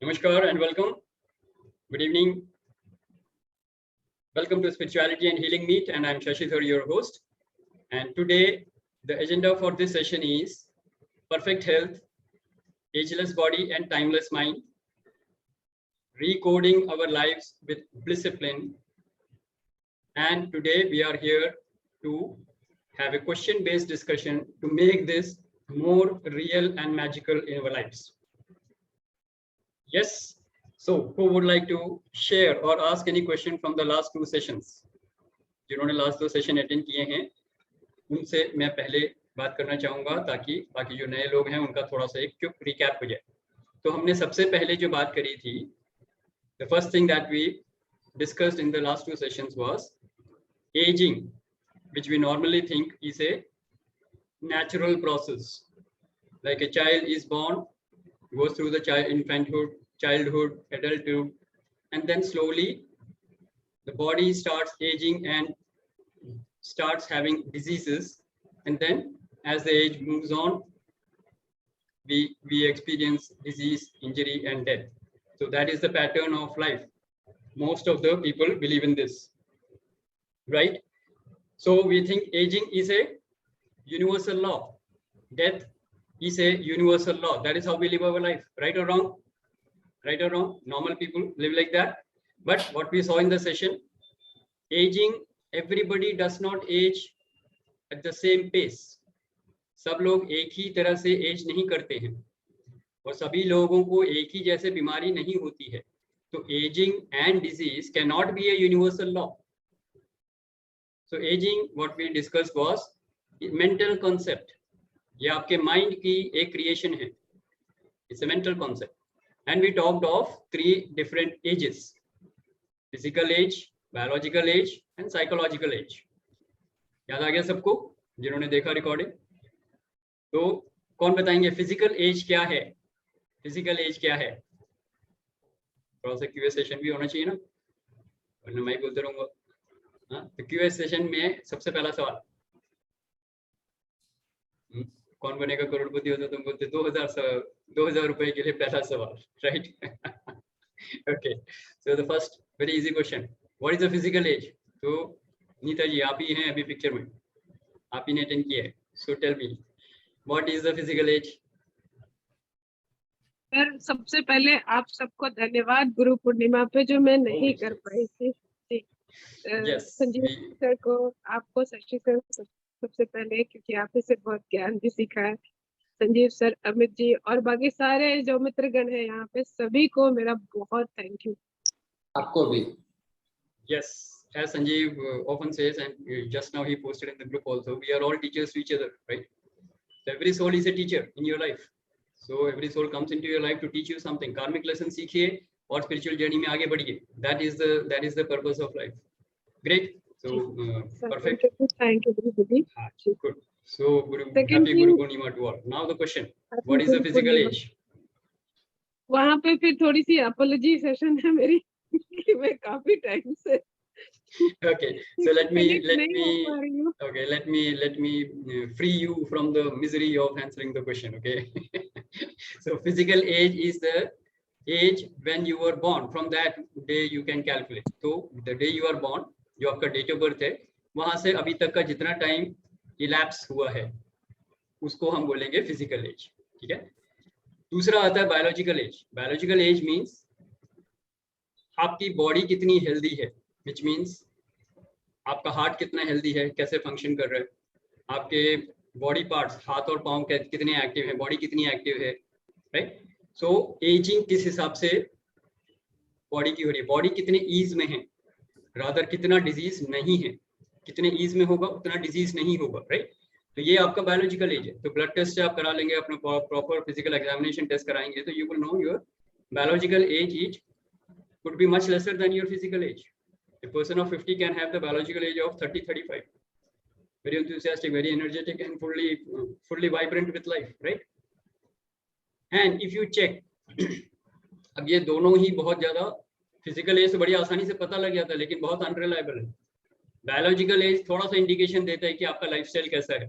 Namaskar and welcome. Good evening. Welcome to Spirituality and Healing Meet, and I'm Shashi Dhar, your host. And today, the agenda for this session is perfect health, ageless body and timeless mind, recoding our lives with Blissipline. And today we are here to have a question-based discussion to make this more real and magical in our lives. Yes. So who would like to share or ask any question from the last two sessions? जिन्होंने last दो session attend किए हैं उनसे मैं पहले बात करना चाहूंगा ताकि बाकी जो नए लोग हैं उनका थोड़ा सा एक क्विक रिकैप हो जाए। तो हमने सबसे पहले जो बात करी थी, the first thing that we discussed in the last two sessions was aging, which we normally think is a natural process. Like a child is born, goes through the infanthood, childhood, adulthood, and then slowly the body starts aging and starts having diseases. And then as the age moves on, we experience disease, injury, and death. So that is the pattern of life. Most of the people believe in this, right? So we think aging is a universal law. Death is a universal law. That is how we live our life, right or wrong? Right or wrong? Normal people live like that. But what we saw in the session, aging, everybody does not age at the same pace. सब लोग एक ही तरह से as नहीं करते हैं और सभी लोगों को एक ही जैसे बीमारी नहीं होती है. तो ageing and disease can not be a universal law. So ageing what we discuss was mental concept. ये आपके माइंड की एक क्रिएशन है. It's a mental concept. And we talked of 3 different ages: physical age, biological age, and psychological age. याद आ गया सबको जिन्होंने देखा रिकॉर्डिंग? तो कौन बताएंगे फिजिकल एज क्या है? फिजिकल एज क्या है? थोड़ा सा क्यूए सेशन भी होना चाहिए ना, वरना मैं बोलते रहूंगा. हाँ, तो क्यूए सेशन में सबसे पहला सवाल, कौन बनेगा करोड़पति होता? तुम बोलते 2000 रुपए के लिए पहला सवाल, right? Okay, so the first very easy question, what is the physical age? तो नीता जी आप ही हैं अभी पिक्चर में, आप ही ने अटेंड किया है. So tell me what is the physical age? Sir सबसे पहले आप सबको धन्यवाद गुरु पूर्णिमा पे जो मैं नहीं कर पाई थी. संजीव सर को, आपको, शशि सर सबसे पहले, क्योंकि आप से बहुत ज्ञान भी सीखा है. संजीव सर, अमित जी और बाकी सारे जो मित्रगण हैं यहाँ पे, सभी को मेरा बहुत थैंक यू. आपको भी. Yes, as Sanjeev often says, and just now he posted in the group also, we are all teachers to each other, right? So every soul is a teacher in your life. So every soul comes into your life to teach you something. Karmic lesson सीखिए और spiritual journey में आगे बढ़िए. That is the purpose of life. Great. So perfect. Thank you, everybody. Good. So happy Guru Purnima to all. Now the question, what is the physical age? वहाँ पे फिर थोड़ी सी apology session है मेरी कि मैं काफी टाइम से. Okay, so let me free you from the misery of answering the question. Okay. So physical age is the age when you were born. From that day you can calculate. So the day you are born, जो आपका date of birth है, वहां से अभी तक का जितना time elapse हुआ है उसको हम बोलेंगे फिजिकल एज. ठीक है. दूसरा आता है biological age. Biological age means आपकी बॉडी कितनी हेल्दी है, विच मींस आपका हार्ट कितना हेल्दी है, कैसे फंक्शन कर रहा है, आपके बॉडी पार्ट्स, हाथ और पाँव कितने एक्टिव है, बॉडी कितनी एक्टिव है, राइट? सो एजिंग किस हिसाब से बॉडी की हो रही है, बॉडी कितने ईज में है, रादर कितना डिजीज नहीं है. कितने ईज में होगा उतना डिजीज नहीं होगा, राइट? तो ये आपका बायोलॉजिकल एज है. तो ब्लड टेस्ट आप करा लेंगे, अपना प्रॉपर फिजिकल एग्जामिनेशन टेस्ट कराएंगे, तो you will know your biological age is could be much lesser than your physical age. A person of 50 can have the biological age of 30-35. Very enthusiastic, very energetic, and fully vibrant with life, right? And if you check, अब ये दोनों ही बहुत ज्यादा, physical as से बड़ी आसानी से पता लग जाता है, लेकिन बहुत अनरिलायबल है. बायोलॉजिकल एज थोड़ा सा इंडिकेशन देता है कि आपका लाइफस्टाइल कैसा है,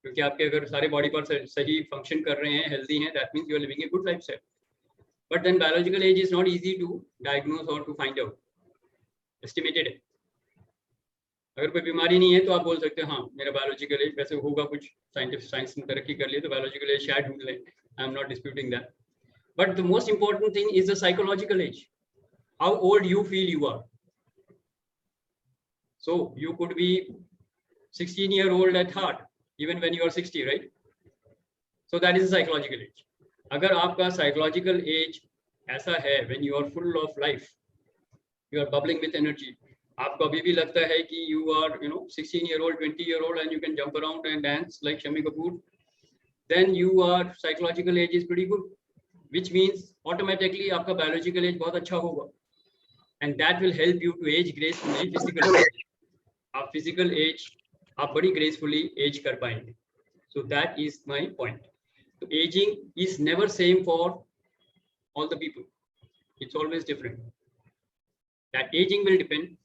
क्योंकि आपके अगर सारे बॉडी पार्ट सही फंक्शन कर रहे हैं, हेल्दी हैं, that means you are living a good lifestyle. But then biological age is not easy to diagnose or to find out. Estimated है. अगर कोई बीमारी नहीं है तो आप बोल सकते हैं हाँ मेरा बायोलॉजिकल एज वैसे होगा कुछ साइंस में तरक्की कर लिए तो बायोलॉजिकल एज शायद ढूंढ लें. I am not disputing that. But the most important thing is the psychological age. How old you feel you are. So you could be 16-year-old at heart even when you are 60, right? So that is a psychological age. अगर आपका psychological age ऐसा है when you are full of life, you are bubbling with energy, आपको अभी भी लगता है कि you are 16-year-old, 20-year-old and you can jump around and dance like Shami Kapoor, then you are psychological age is pretty good, which means automatically आपका biological age बहुत अच्छा होगा, and that will help you to age gracefully physically. आप physical age आप बड़ी gracefully age कर पाएंगे. So that is my point. So aging is never same for all the people. It's always different. That aging will depend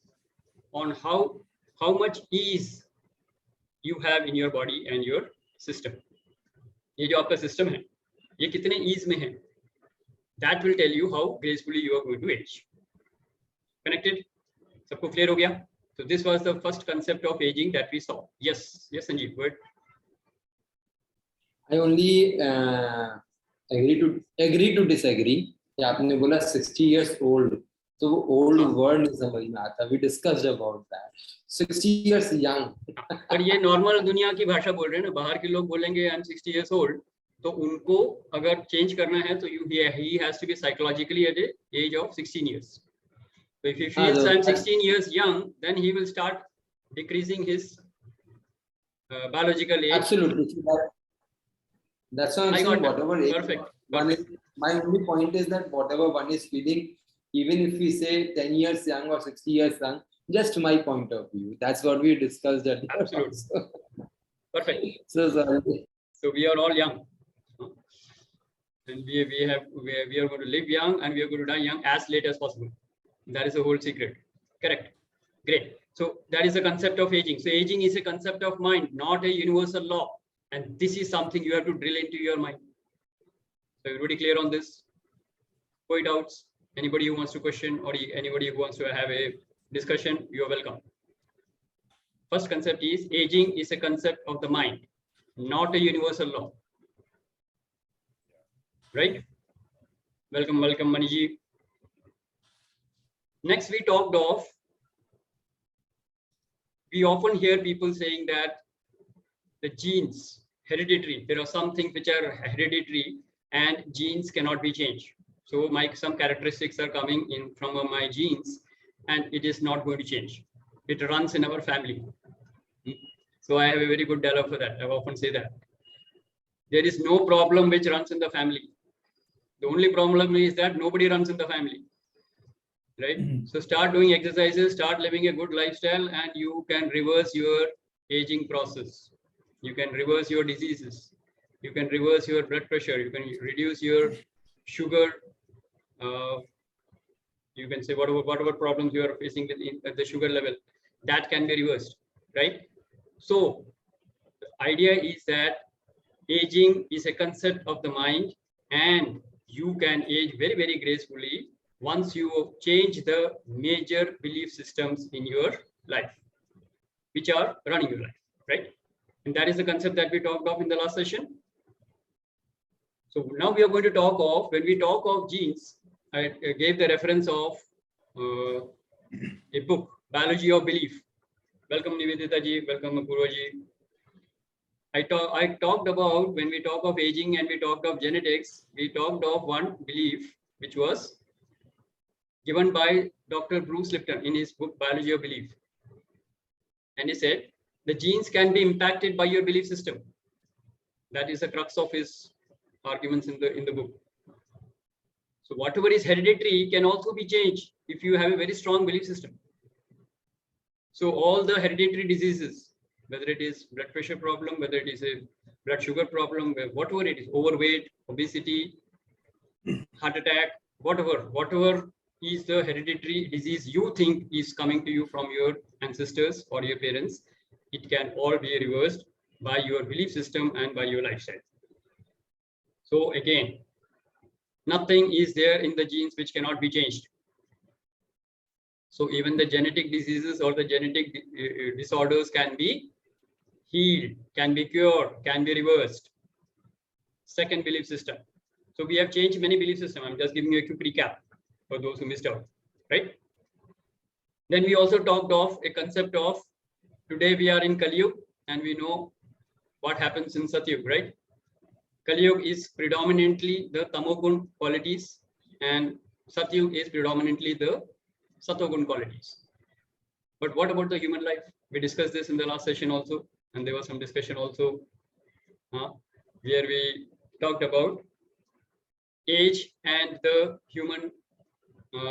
on how much ease you have in your body and your system. ये जो आपका system है, ये कितने ease में है, that will tell you how gracefully you are going to age. Connected? सबको clear हो गया? So this was the first concept of aging that we saw. Yes, Sanjeev, go ahead. I only agree to disagree. आपने बोला 60 years old, तो वो old word नहीं समझ में आता. We discussed about that. 60 years young. पर ये normal दुनिया की भाषा बोल रहे हैं ना. बाहर के लोग बोलेंगे I'm 60 years old, तो उनको अगर change करना है तो he has to be psychologically at the age of 16 years. So if he feels I'm 16 years young, then he will start decreasing his biological age. Absolutely. That's why I'm saying whatever age. Perfect. My only point is that whatever one is feeling, even if we say 10 years young or 60 years young, just my point of view. That's what we discussed at the Absolutely. Perfect. So sorry. So we are all young. And we are going to live young and we are going to die young as late as possible. That is the whole secret. Correct. Great. So that is the concept of aging. So aging is a concept of mind, not a universal law. And this is something you have to drill into your mind. So everybody clear on this? Point doubts? Anybody who wants to question or anybody who wants to have a discussion, you are welcome. First concept is aging is a concept of the mind, not a universal law. Right? Welcome, welcome, Maniji. Next, we talked of, we often hear people saying that the genes, hereditary, there are some things which are hereditary and genes cannot be changed. So some characteristics are coming in from my genes and it is not going to change. It runs in our family. So I have a very good dialogue for that. I often say that. There is no problem which runs in the family. The only problem is that nobody runs in the family. Right? So start doing exercises, start living a good lifestyle, and you can reverse your aging process. You can reverse your diseases. You can reverse your blood pressure. You can reduce your sugar. You can say whatever problems you are facing at the sugar level, that can be reversed, right? So the idea is that aging is a concept of the mind, and you can age very, very gracefully once you change the major belief systems in your life, which are running your life, right? And that is the concept that we talked of in the last session. So now we are going to talk of, when we talk of genes, I gave the reference of a book, Biology of Belief. Welcome Nivedita ji, welcome Apurva ji. I talked about, when we talk of aging and we talked of genetics, we talked of one belief which was given by Dr. Bruce Lipton in his book, Biology of Belief. And he said, the genes can be impacted by your belief system. That is the crux of his arguments in the book. So whatever is hereditary can also be changed if you have a very strong belief system. So all the hereditary diseases, whether it is blood pressure problem, whether it is a blood sugar problem, whatever it is, overweight, obesity, heart attack, whatever is the hereditary disease you think is coming to you from your ancestors or your parents, it can all be reversed by your belief system and by your lifestyle. So again, nothing is there in the genes which cannot be changed. So even the genetic diseases or the genetic disorders can be healed, can be cured, can be reversed. Second belief system. So we have changed many belief systems. I'm just giving you a quick recap for those who missed out, right? Then we also talked of a concept of, today we are in Kali Yuga and we know what happens in Satyug, right? Kali Yuga is predominantly the tamogun qualities and Satyug is predominantly the satogun qualities. But what about the human life? We discussed this in the last session also, and there was some discussion also where we talked about age and the human,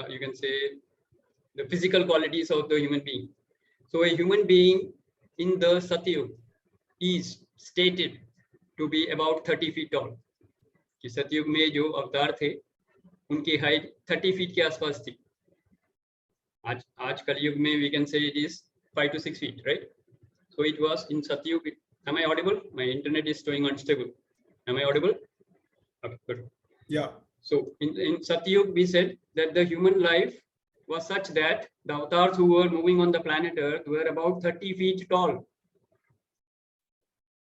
you can say, the physical qualities of the human being. So a human being in the Satyug is stated to be about 30 feet tall. कि सतयुग में जो अवतार थे उनकी height 30 feet के आसपास थी. आज कलयुग में we can say it is 5 to 6 feet, right? So it was in Satyug. Am I audible? My internet is showing unstable. Am I audible? Okay, good. Yeah. So in Satyug we said that the human life was such that the avatars who were moving on the planet Earth were about 30 feet tall,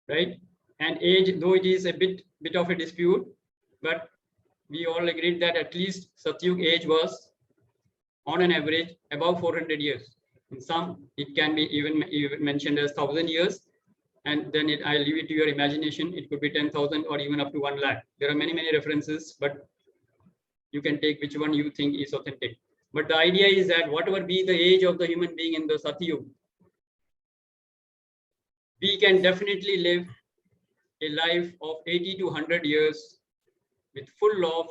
right? And age, though it is a bit of a dispute, but we all agreed that at least Satyug age was on an average above 400 years. In some, it can be even mentioned as 1,000 years. And then I leave it to your imagination. It could be 10,000 or even up to 1 lakh. There are many references, but you can take which one you think is authentic. But the idea is that whatever be the age of the human being in the Satyug, we can definitely live a life of 80 to 100 years with full of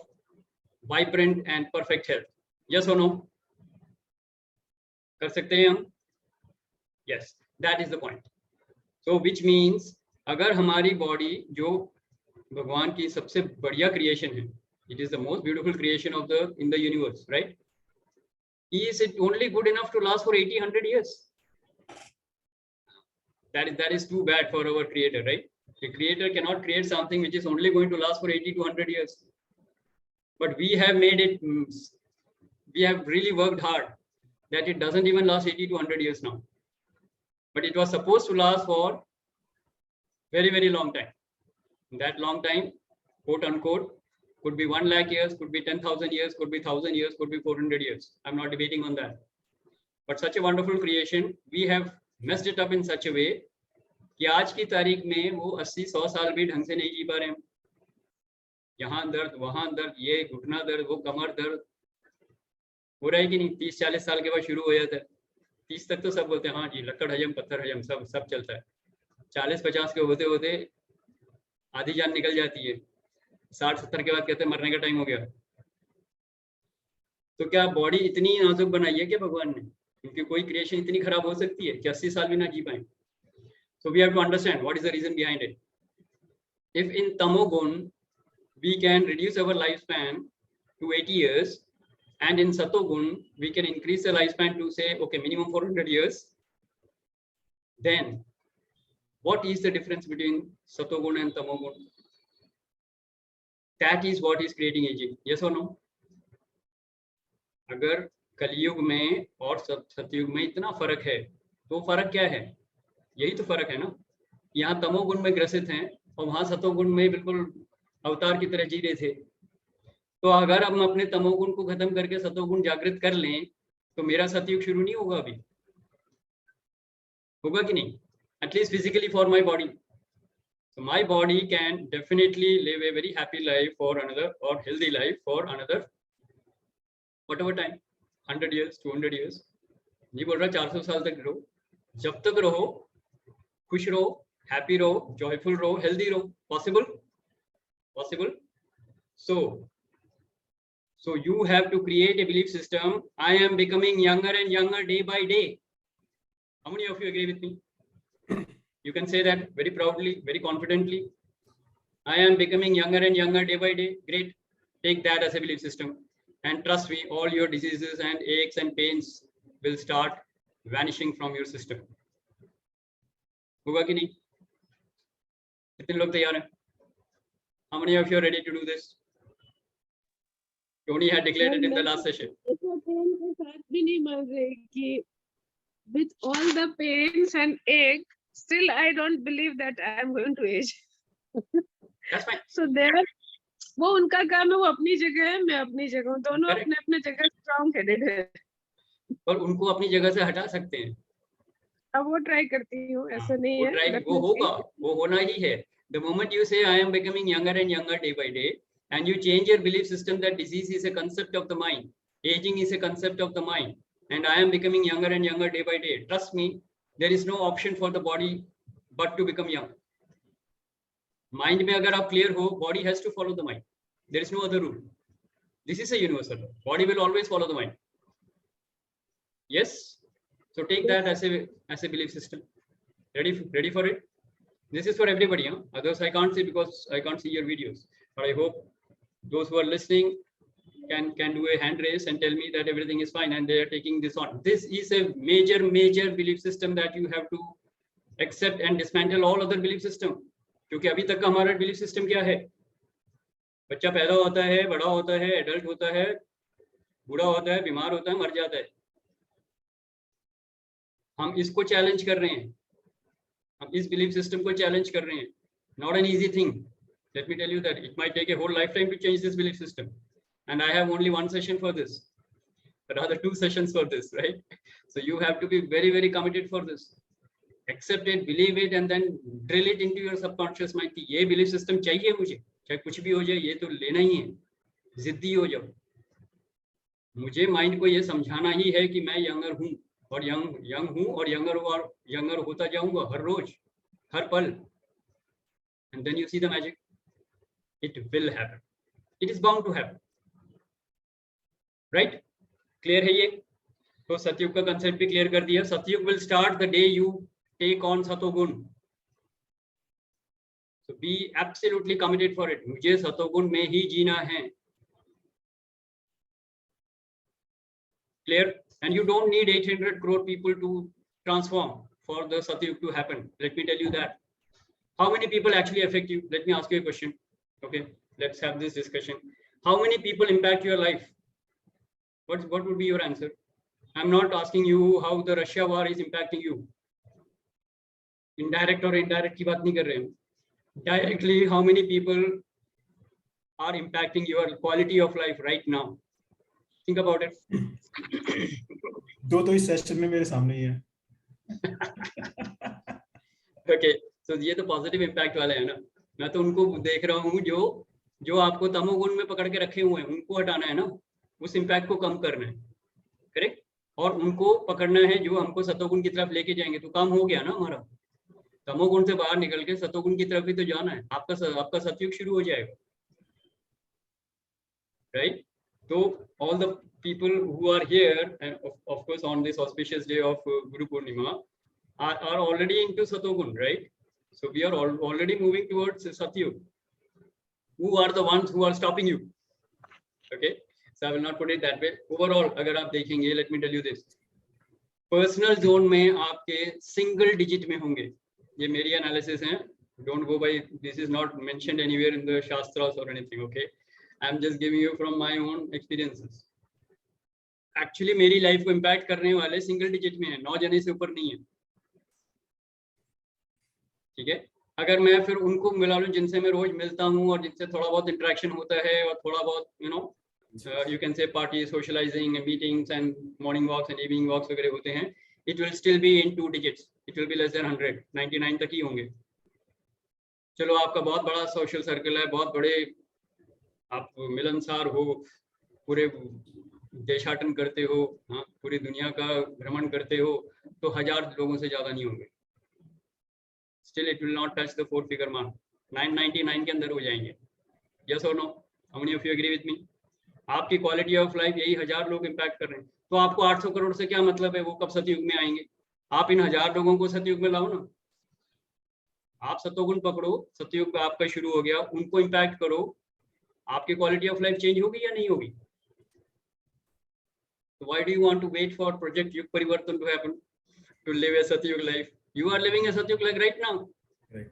vibrant and perfect health. Yes or no? कर सकते हैं हम? Yes, that is the point. So which means अगर हमारी body जो भगवान की सबसे बढ़िया creation है, it is the most beautiful creation of in the universe, right? Is it only good enough to last for 80-100 years? That is too bad for our creator, right? The creator cannot create something which is only going to last for 80 to 100 years. But we have made it, we have really worked hard that it doesn't even last 80 to 100 years now. But it was supposed to last for very long time. That long time, quote unquote, could be 1 lakh years, could be 10,000 years, could be 1,000 years, could be 400 years. I'm not debating on that. But such a wonderful creation, we have messed it up in such a way कि आज की तारीख में वो 80-100 साल भी ढंग से नहीं जी पा रहे हैं. यहाँ दर्द, वहां दर्द, ये घुटना दर्द, वो कमर दर्द हो रहा है कि नहीं. 30-40 साल के बाद शुरू हो जाता है. 30 तक तो सब बोलते हैं हाँ जी, लकड़ हजम, पत्थर हजम, सब चलता है. 40-50 के होते होते आधी जान निकल जाती है. 60-70 के बाद कहते हैं मरने का टाइम हो गया. तो क्या बॉडी इतनी नाजुक बनाई है क्या भगवान ने? क्योंकि कोई क्रिएशन इतनी खराब हो सकती है कि 80 साल भी ना जी पाए. So we have to understand what is the reason behind it. If in Tamogun we can reduce our lifespan to 80 years, and in Satogun we can increase the lifespan to say, okay, minimum 400 years, then what is the difference between Satogun and Tamogun? That is what is creating aging. Yes or no? अगर कलियुग में और सतयुग में इतना फर्क है, तो फर्क क्या है? यही तो फर्क है ना. यहाँ तमोगुण में ग्रसित हैं और वहां सतोगुण में बिल्कुल अवतार की तरह जी रहे थे. तो अगर हम अपने तमोगुण को खत्म करके सतोगुण जागृत कर लें तो मेरा सतयुग शुरू नहीं होगा अभी? होगा कि नहीं? At least physically for my body. So my body can definitely live a very happy life for another, or healthy life for another whatever time, 100 years, 200 years. नहीं बोल रहा 400 साल तक रहो. जब तक रहो, खुश रहो, हैप्पी रहो, जॉयफुल रहो, हेल्दी रहो. Possible. So you have to create a belief system. I am becoming younger and younger day by day. How many of you agree with me? You can say that very proudly, very confidently. I am becoming younger and younger day by day. Great. Take that as a belief system. And trust me, all your diseases and aches and pains will start vanishing from your system. होगा कि नहीं? कितने लोग तैयार हैं? How many of you are ready to do this? Tony had declared it in the last session. Pain के साथ भी नहीं मान रहे कि with all the pains and ache, still I don't believe that I am going to age. That's fine. So there, वो उनका काम है, वो अपनी जगह है, मैं अपनी जगह हूँ, दोनों अपने अपने जगह स्ट्रॉन्ग हेडेड है। पर उनको अपनी जगह से हटा सकते हैं। अब वो ट्राई करती हूँ, ऐसा नहीं है। वो होगा, वो होना ही है। The moment you say I am becoming younger and younger day by day, and you change your belief system that disease is a concept of the mind, aging is a concept of the mind, and I am becoming younger and younger day by day, trust me, there is no option for the body but to become young. Mind में अगर आप clear हो, body has to follow the mind. There is no other rule. This is a universal law. Body will always follow the mind. Yes. So take that as a belief system. Ready for it? This is for everybody. Huh? Others I can't see because I can't see your videos. But I hope those who are listening can do a hand raise and tell me that everything is fine and they are taking this on. This is a major belief system that you have to accept and dismantle all other belief system. क्योंकि अभी तक का हमारा belief system क्या है? बच्चा पैदा होता है, बड़ा होता है, एडल्ट होता है, बूढ़ा होता है, बीमार होता है, मर जाता है। हम इसको चैलेंज कर रहे हैं, हम इस बिलीफ सिस्टम को चैलेंज कर रहे हैं। Not an easy thing. Let me tell you that it might take a whole lifetime to change this belief system, and I have only one session for this, but rather 2 sessions for this, right? So you have to be very committed for this. Accept it, believe it, and then drill it into your subconscious mind कि ये belief system चाहिए मुझे, चाहे कुछ भी हो जाए, ये तो लेना ही है। जिद्दी हो जाओ। मुझे माइंड को ये समझाना ही है कि मैं यंगर हूँ और यंग हूँ और यंगर होता जाऊंगा हर रोज, हर पल। And then you see the magic. It will happen. It is bound to happen. Right? Clear है ये? तो सतयुग का कंसेप्ट भी क्लियर कर दिया। सतयुग will start the day you take on सतोगुण। So be absolutely committed for it. मुझे सतोगुण में ही जीना है। Clear? And you don't need 800 crore people to transform for the Satyug to happen. Let me tell you that. How many people actually affect you? Let me ask you a question. Okay, let's have this discussion. How many people impact your life? What would be your answer? I'm not asking you how the Russia war is impacting you. Indirect or indirect की बात नहीं कर रहे हैं. Directly, how many people are impacting your quality of life right now? Think about it. दो तो इस session में मेरे सामने ही है। Okay, so ये तो पॉजिटिव इम्पैक्ट वाले हैं ना। मैं तो उनको देख रहा हूँ जो आपको तमोगुण में पकड़ के रखे हुए हैं, उनको हटाना है ना, उस इम्पैक्ट को कम करना है, करेक्ट? और उनको पकड़ना है जो हमको सतोगुण की तरफ लेके जाएंगे। तो काम हो गया ना हमारा। तमोगुण से बाहर निकल के सतोगुण की तरफ ही तो जाना है। आपका सतयुग शुरू हो जाएगा, राइट? तो all the people who are here and of course on this auspicious day of Guru Purnima are already into Satogun, right? So we are already moving towards Satyug. Who are the ones who are stopping you? Okay, so I will not put it that way. Overall, अगर आप देखेंगे, let me tell you this. Personal zone में आपके single digit में होंगे। ये मेरी analysis है. Don't go by, this is not mentioned anywhere in the Shastras or anything, okay? I'm just giving you from my own experiences. Actually मेरी life को impact करने वाले सिंगल डिजिट में है, 9 जने से ऊपर नहीं है। ठीक है, अगर मैं फिर उनको मिला लूं जिनसे मैं रोज मिलता हूं और जिनसे थोड़ा बहुत इंटरेक्शन होता है और थोड़ा बहुत you can say party, socializing, meetings and morning walks and evening walks वगैरह होते हैं, it will still be in 2 digits. It will be less than 100, 99 तक ही होंगे। चलो आपका बहुत बड़ा सोशल सर्कल है, बहुत बड़े आप मिलनसार हो, पूरे देशाटन करते हो, हाँ, पूरी दुनिया का भ्रमण करते हो, तो 1000 लोगों से ज्यादा नहीं होंगे। Still it will not touch the 4 figure mark. 999 के अंदर हो जाएंगे। Yes or no? How many of you agree with me? आपकी क्वालिटी ऑफ लाइफ यही 1000 लोग इम्पैक्ट कर रहे हैं, तो आपको 800 करोड़ से क्या मतलब है? वो कब सतयुग में आएंगे? आप इन 1000 लोगों को सतयुग में लाओ ना। आप सतोगुण पकड़ो, सतयुग आपका शुरू हो गया, उनको इम्पैक्ट करो, आपकी क्वालिटी ऑफ लाइफ चेंज होगी या नहीं होगी? So why do you want to wait for Project Yug Parivartan to happen to live a Satyug life? You are living a Satyug life right now. Right.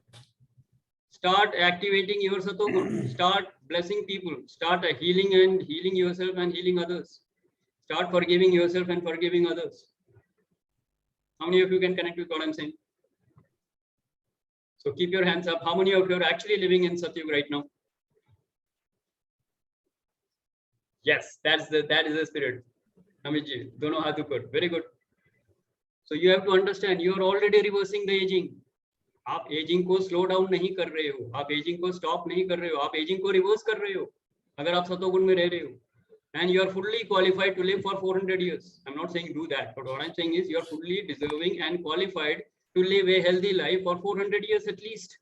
start activating your Satogun. Start blessing people. Start healing yourself and healing others. Start forgiving yourself and forgiving others. How many of you can connect with what I'm saying? So keep your hands up. How many of you are actually living in Satyug right now? Yes, that is the spirit. Amitji, dono hath upar. Very good. So you have to understand, you are already reversing the aging. आप ageing को slow down नहीं कर रहे हो, आप ageing को stop नहीं कर रहे हो, आप एजिंग को रिवर्स कर रहे हो अगर आप सतोगुण में रह रहे हो. And you are fully qualified to live for 400 years. I'm not saying do that, but what I'm saying is you are fully deserving and qualified to live a healthy life for 400 years at least.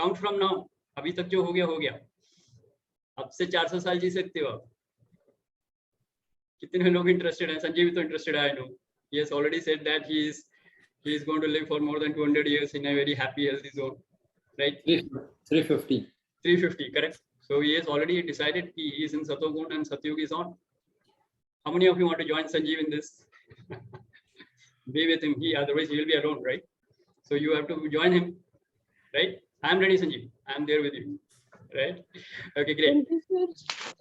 Count from now. अभी तक जो हो गया. अब से 400 साल जी सकते हो आप. कितने लोग इंटरेस्टेड हैं? संजय भी तो इंटरेस्टेड है. I know. He has already said that he is going to live for more than 200 years in a very happy, healthy zone, right? 350. 350, correct. So he has already decided he is in Satogun and Satyug is on. How many of you want to join Sanjeev in this? Be with him. Otherwise he will be alone, right? So you have to join him, right? I am ready, Sanjeev. I am there with you, right? Okay, great.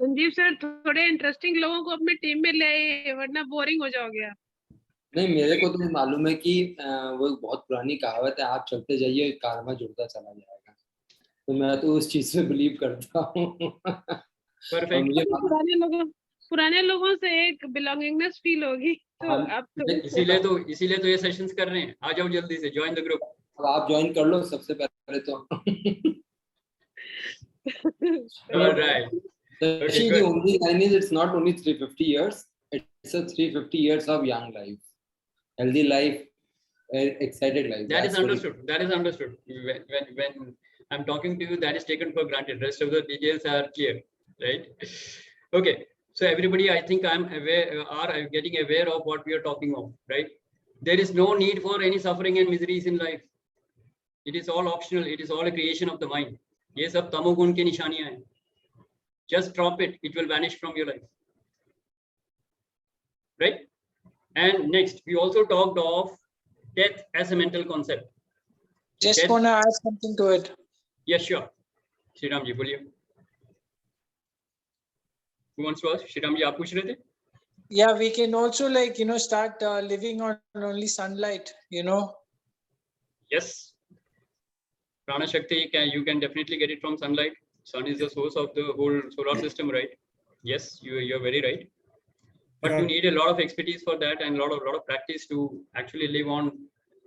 Sanjeev sir थोड़े interesting लोगों को अपने team में ले आइए, वरना boring हो जाओगे आप. नहीं, मेरे को तो मालूम है कि वो बहुत पुरानी कहावत है, आप चलते जाइए कार्मा जुड़ता चला जाएगा. तो मैं तो उस चीज में बिलीव करता हूँ. पुराने लोगों से एक बिलोंगिंगनेस फील होगी. तो आप तो इसीलिए तो ये सेशंस कर रहे हैं. आ जाओ जल्दी से, ज्वाइन द ग्रुप. अब आप ज्वाइन कर लो सबसे पहले तो. Alright. Okay, the only line is it's not only 350 years, it's a 350 years of young life, healthy life, excited life. That's understood. That is understood. When I'm talking to you, that is taken for granted. Rest of the details are clear, right? Okay. So everybody, I think I'm getting aware of what we are talking of, right? There is no need for any suffering and miseries in life. It is all optional. It is all a creation of the mind. ये सब तमोगुण की निशानियां हैं. Just drop it. It will vanish from your life. Right? And next, we also talked of death as a mental concept. Just want to add something to it. Yes, sure. Shriram ji, boliye. Who wants to ask? Shriram ji, aap puch rahe the? Yeah, we can also start living on only sunlight, Yes. Prana Shakti, you can definitely get it from sunlight. Sun is the source of the whole solar system, right? Yes, you're very right. But you need a lot of expertise for that and a lot of practice to actually live on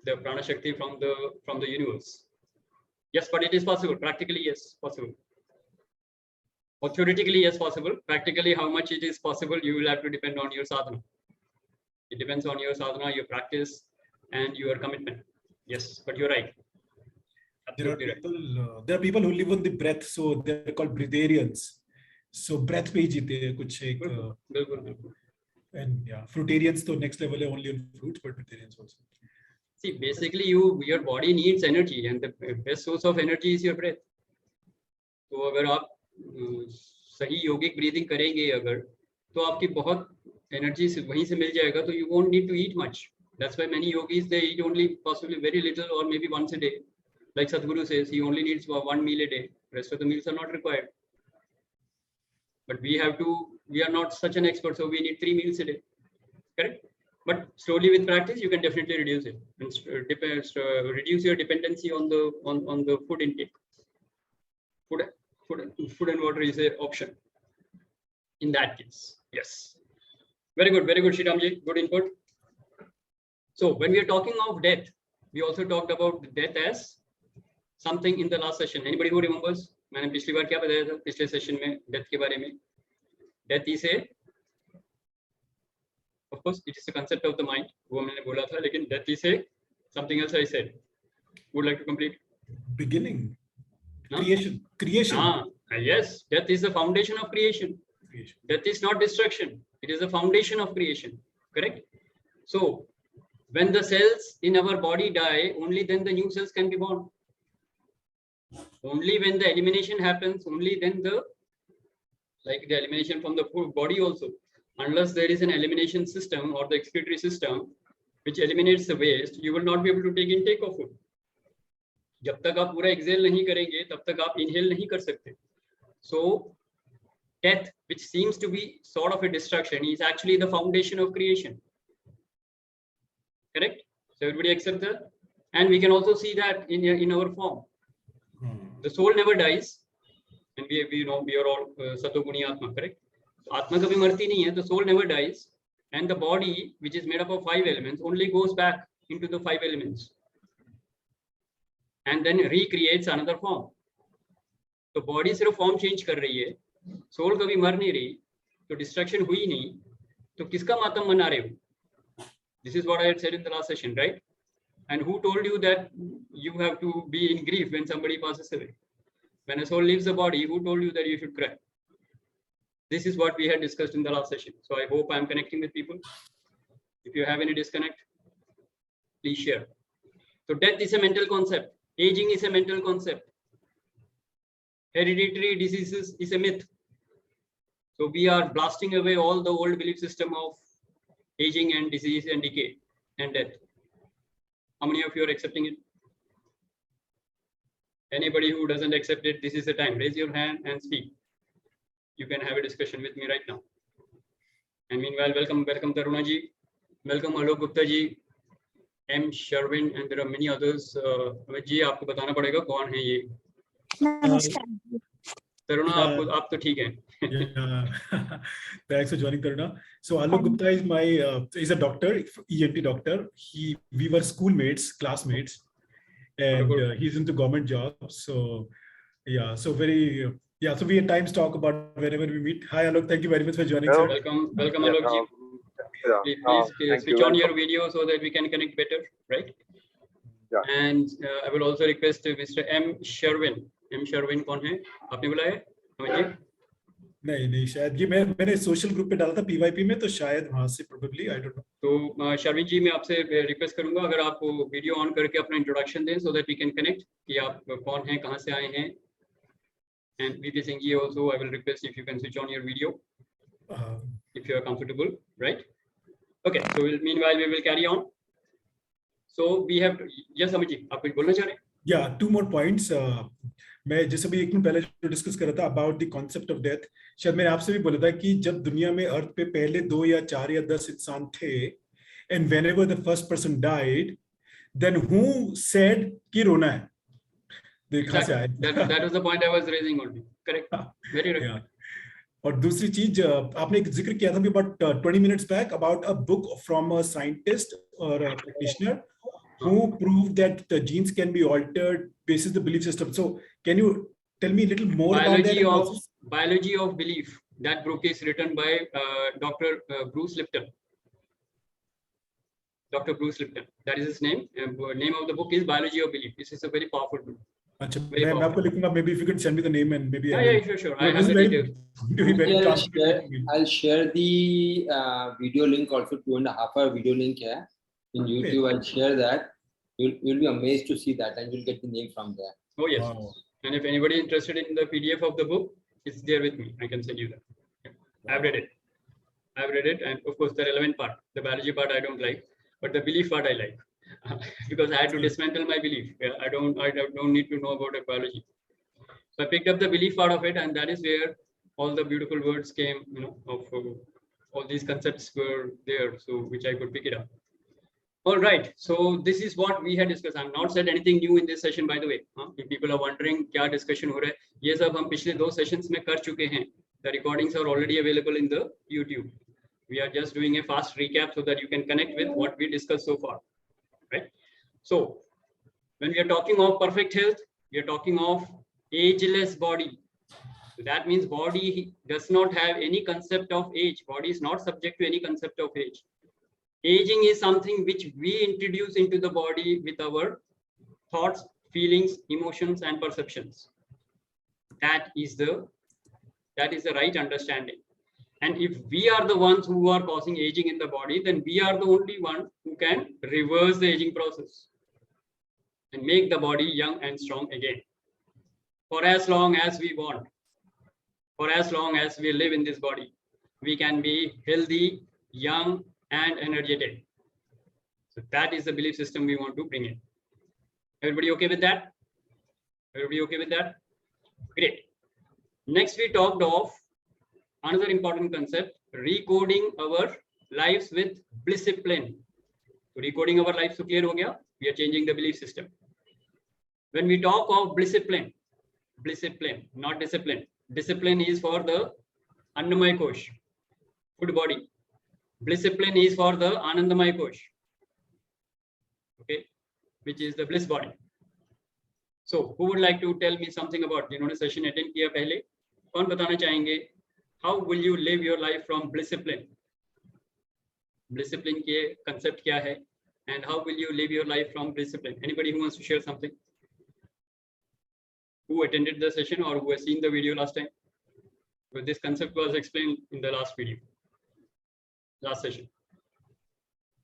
the Prana Shakti from the universe. Yes, but it is possible. Practically, yes, possible. Or theoretically, yes, possible. Practically, how much it is possible, you will have to depend on your sadhana. It depends on your sadhana, your practice, and your commitment. Yes, but you're right. There are people who live on the breath, so they're called breatharians. So breath pe hi jeete kuch ek, and yeah, fruitarians to next level hai, only on fruits, but breatharians also. See, basically your body needs energy, and the best source of energy is your breath. तो अगर आप सही योगिक breathing करेंगे अगर, तो आपकी बहुत energy वहीं से मिल जाएगा, तो you won't need to eat much. That's why many yogis, they eat only possibly very little or maybe once a day. Like Sadhguru says, he only needs one meal a day. Rest of the meals are not required. But we are not such an expert, so we need 3 meals a day. Correct? But slowly with practice, you can definitely reduce it. And reduce your dependency on the food intake. Food and water is an option. In that case, yes. Very good, Shriramji. Good input. So when we are talking of death, we also talked about death as something in the last session. Anybody who remembers? मैंने पिछली बार क्या बताया था पिछले session में death के बारे में? Death is of course, it is a concept of the mind. वो मैंने बोला था, लेकिन death is something else I said. Would like to complete? Beginning. Creation. Yes, death is the foundation of creation. Death is not destruction. It is the foundation of creation. Correct? So when the cells in our body die, only then the new cells can be born. Only when the elimination happens, only then the elimination from the body also. Unless there is an elimination system or the excretory system which eliminates the waste, you will not be able to take intake of food. जब तक आप पूरा Excel नहीं करेंगे तब तक आप inhale नहीं कर सकते. So death, which seems to be sort of a destruction, is actually the foundation of creation. Correct? So everybody accept that? And we can also see that in our form. The soul never dies, and we know we are all satoguni atma, correct? So atma kabhi marti nahi hai, the soul never dies, and the body, which is made up of 5 elements, only goes back into the 5 elements and then recreates another form. तो body सिर्फ form change कर रही है, soul कभी मर नहीं रही, तो डिस्ट्रक्शन हुई नहीं, तो किसका मातम मना रहे हो? This is what I had said in the last session, right? And who told you that you have to be in grief when somebody passes away? When a soul leaves the body, who told you that you should cry? This is what we had discussed in the last session. So I hope I am connecting with people. If you have any disconnect, please share. So death is a mental concept. Aging is a mental concept. Hereditary diseases is a myth. So we are blasting away all the old belief system of aging and disease and decay and death. How many of you are accepting it? Anybody who doesn't accept it, this is the time. Raise your hand and speak. You can have a discussion with me right now. And meanwhile, welcome Taruna ji, welcome Alok Gupta ji, M. Sherwin, and there are many others. Amit ji, आपको बताना पड़ेगा कौन है ये. Taruna, आप तो ठीक हैं. Thanks for joining, Taruna. So Alok Gupta is my is a doctor, ENT doctor. We were schoolmates, classmates, and he's into government jobs. So yeah, so very so we at times talk about whenever we meet. Hi Alok, thank you very much for joining. Hello. Welcome Alok ji. Please switch on your video so that we can connect better, right? Yeah. And I will also request Mr. M. Sherwin. M. Sherwin कौन है? आपने बुलाया है? नहीं शायद ये मैंने social group पे डाला था PYP में, तो शायद वहां से probably I don't know. तो शर्विन जी, मैं आपसे रिक्वेस्ट करूंगा अगर आप वीडियो ऑन करके अपना इंट्रोडक्शन दें so that we can connect कि आप कौन हैं, कहां से आए हैं. And VP Singh ji also, I will request if you can switch on your video if you are comfortable, right? Okay, so meanwhile we will carry on. So we have yes Amit ji, आप कुछ बोलना चाह रहे हैं? Yeah, 2 more points. मैं जैसे भी 1 minute पहले जो डिस्कस कर रहा था about the concept of death, शायद मैंने आपसे भी बोला था कि जब दुनिया में अर्थ पे पहले 2 या 4 या 10 इंसान थे, and whenever the first person died, then who said कि रोना है? देखा से आए. That was the point I was raising only. Correct. Very right. Yeah. और दूसरी चीज आपने एक जिक्र किया था भी about 20 minutes back about a book from a scientist or a practitioner who proved that the genes can be altered basis the belief system. So can you tell me a little more about that? Biology of Belief. That book is written by Dr. Bruce Lipton. Dr. Bruce Lipton. That is his name. Name of the book is Biology of Belief. This is a very powerful book. अच्छा, मैं आपको लिखूंगा. Maybe if you could send me the name and maybe sure. I have the details. I'll share the video link also. 2.5 hour video link here in YouTube. I'll share that. You'll be amazed to see that, and you'll get the name from there. Oh yes. Wow. And if anybody is interested in the PDF of the book, it's there with me. I can send you that. I've read it, and of course the relevant part, the biology part, I don't like, but the belief part I like. Because I had to dismantle my belief. I don't need to know about biology. So I picked up the belief part of it, and that is where all the beautiful words came, of all these concepts were there, so which I could pick it up. All right, so this is what we had discussed. I've not said anything new in this session, by the way. If people are wondering क्या discussion हो रहा है, ये सब हम पिछले 2 sessions में कर चुके हैं. The recordings are already available in the YouTube. We are just doing a fast recap so that you can connect with what we discussed so far. Right? So when we are talking of perfect health, we are talking of ageless body. So that means body does not have any concept of age. Body is not subject to any concept of age. Aging is something which we introduce into the body with our thoughts, feelings, emotions, and perceptions. That is the right understanding. And if we are the ones who are causing aging in the body, then we are the only one who can reverse the aging process and make the body young and strong again. For as long as we want, for as long as we live in this body, we can be healthy, young, and energetic. So that is the belief system we want to bring in. Everybody okay with that? Everybody okay with that? Great. Next, we talked of another important concept, recoding our lives with Blissipline. So recoding our lives to clear ho gaya. We are changing the belief system. When we talk of Blissipline, not discipline. Discipline is for the Annamaya Kosh, food body. Blissipline is for the Anandamaya Kosh, okay, which is the bliss body. So who would like to tell me something about, जिन्होंने session attend किया पहले, कौन बताना चाहेंगे? How will you live your life from Blissipline? Blissipline के concept क्या है? And how will you live your life from Blissipline? Anybody who wants to share something? Who attended the session or who has seen the video last time? But this concept was explained in the last video, last session.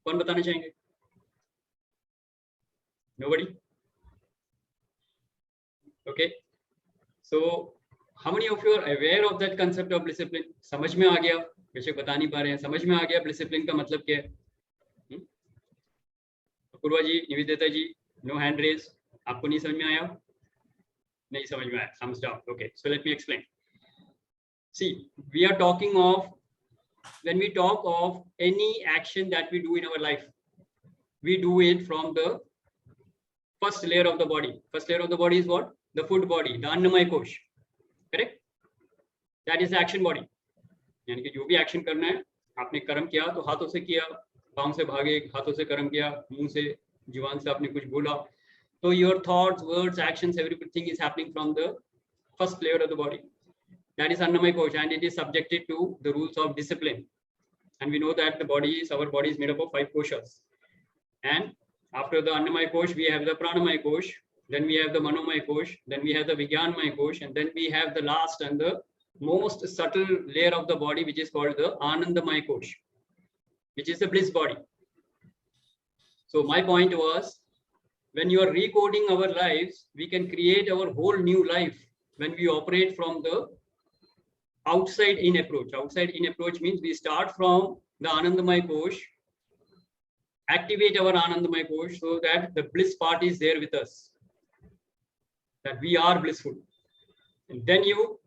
कौन बताना चाहेंगे? Nobody? Okay. So how many of you are aware of that concept of Blissipline? समझ में आ गया? बेशक बता नहीं पा रहे हैं. समझ में आ गया Blissipline का मतलब क्या है? अपूर्वा जी, निवेदिता जी, no hand raise. आपको नहीं समझ में आया? नहीं समझ में आया. Thumbs down. Okay. So let me explain. See, we are talking of, when we talk of any action that we do in our life, we do it from the first layer of the body. First layer of the body is what? The food body, the Annamaya Kosh. Correct? That is the action body. यानी कि जो भी action करना है, आपने कर्म किया तो हाथों से किया, पांव से भागे, हाथों से कर्म किया, मुंह से, जुबान से आपने कुछ बोला. So your thoughts, words, actions, everything is happening from the first layer of the body. That is Annamaya Kosh, and it is subjected to the rules of discipline. And we know that our body is made up of 5 koshas. And after the Annamaya Kosh, we have the Pranamaya Kosh, then we have the Manomaya Kosh, then we have the Vijnanamaya Kosh, and then we have the last and the most subtle layer of the body, which is called the Anandamaya Kosh, which is the bliss body. So my point was, when you are recoding our lives, we can create our whole new life when we operate from the outside in approach. Outside in approach means we start from the Anandamaya Kosh, activate our Anandamaya Kosh so that the bliss part is there with us, that we are blissful. And then you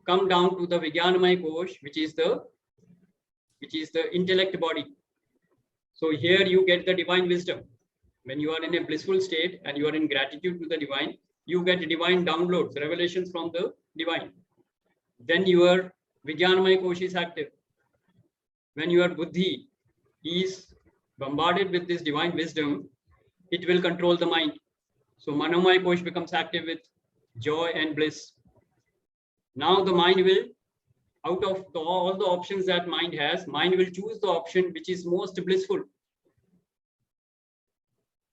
come down to the Vijnanamaya Kosh, which is the intellect body. So here you get the divine wisdom. When you are in a blissful state and you are in gratitude to the divine, you get divine downloads, revelations from the divine. Then your Vijnanamaya Kosh is active. When your Buddhi is bombarded with this divine wisdom, it will control the mind. So Manomaya Kosh becomes active with joy and bliss. Now the mind will, out of all the options that mind has, mind will choose the option which is most blissful.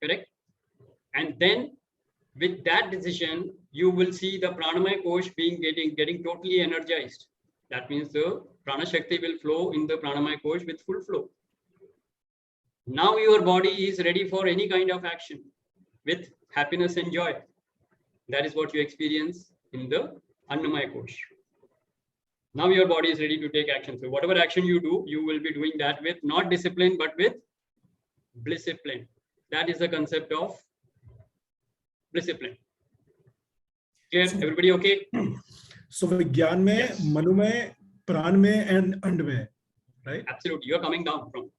Correct? And then with that decision, you will see the Pranamaya Kosh getting totally energized. That means the Prana Shakti will flow in the Pranamaya Kosh with full flow. Now your body is ready for any kind of action with happiness and joy. That is what you experience in the Annamaya Kosh. Now your body is ready to take action. So whatever action you do, you will be doing that with not discipline, but with Blissipline. That is the concept of Blissipline. Clear? Everybody okay? So Vijnan mein, Yes. Manu mein, Pran mein, and And mein, right? Absolutely. You are coming down from.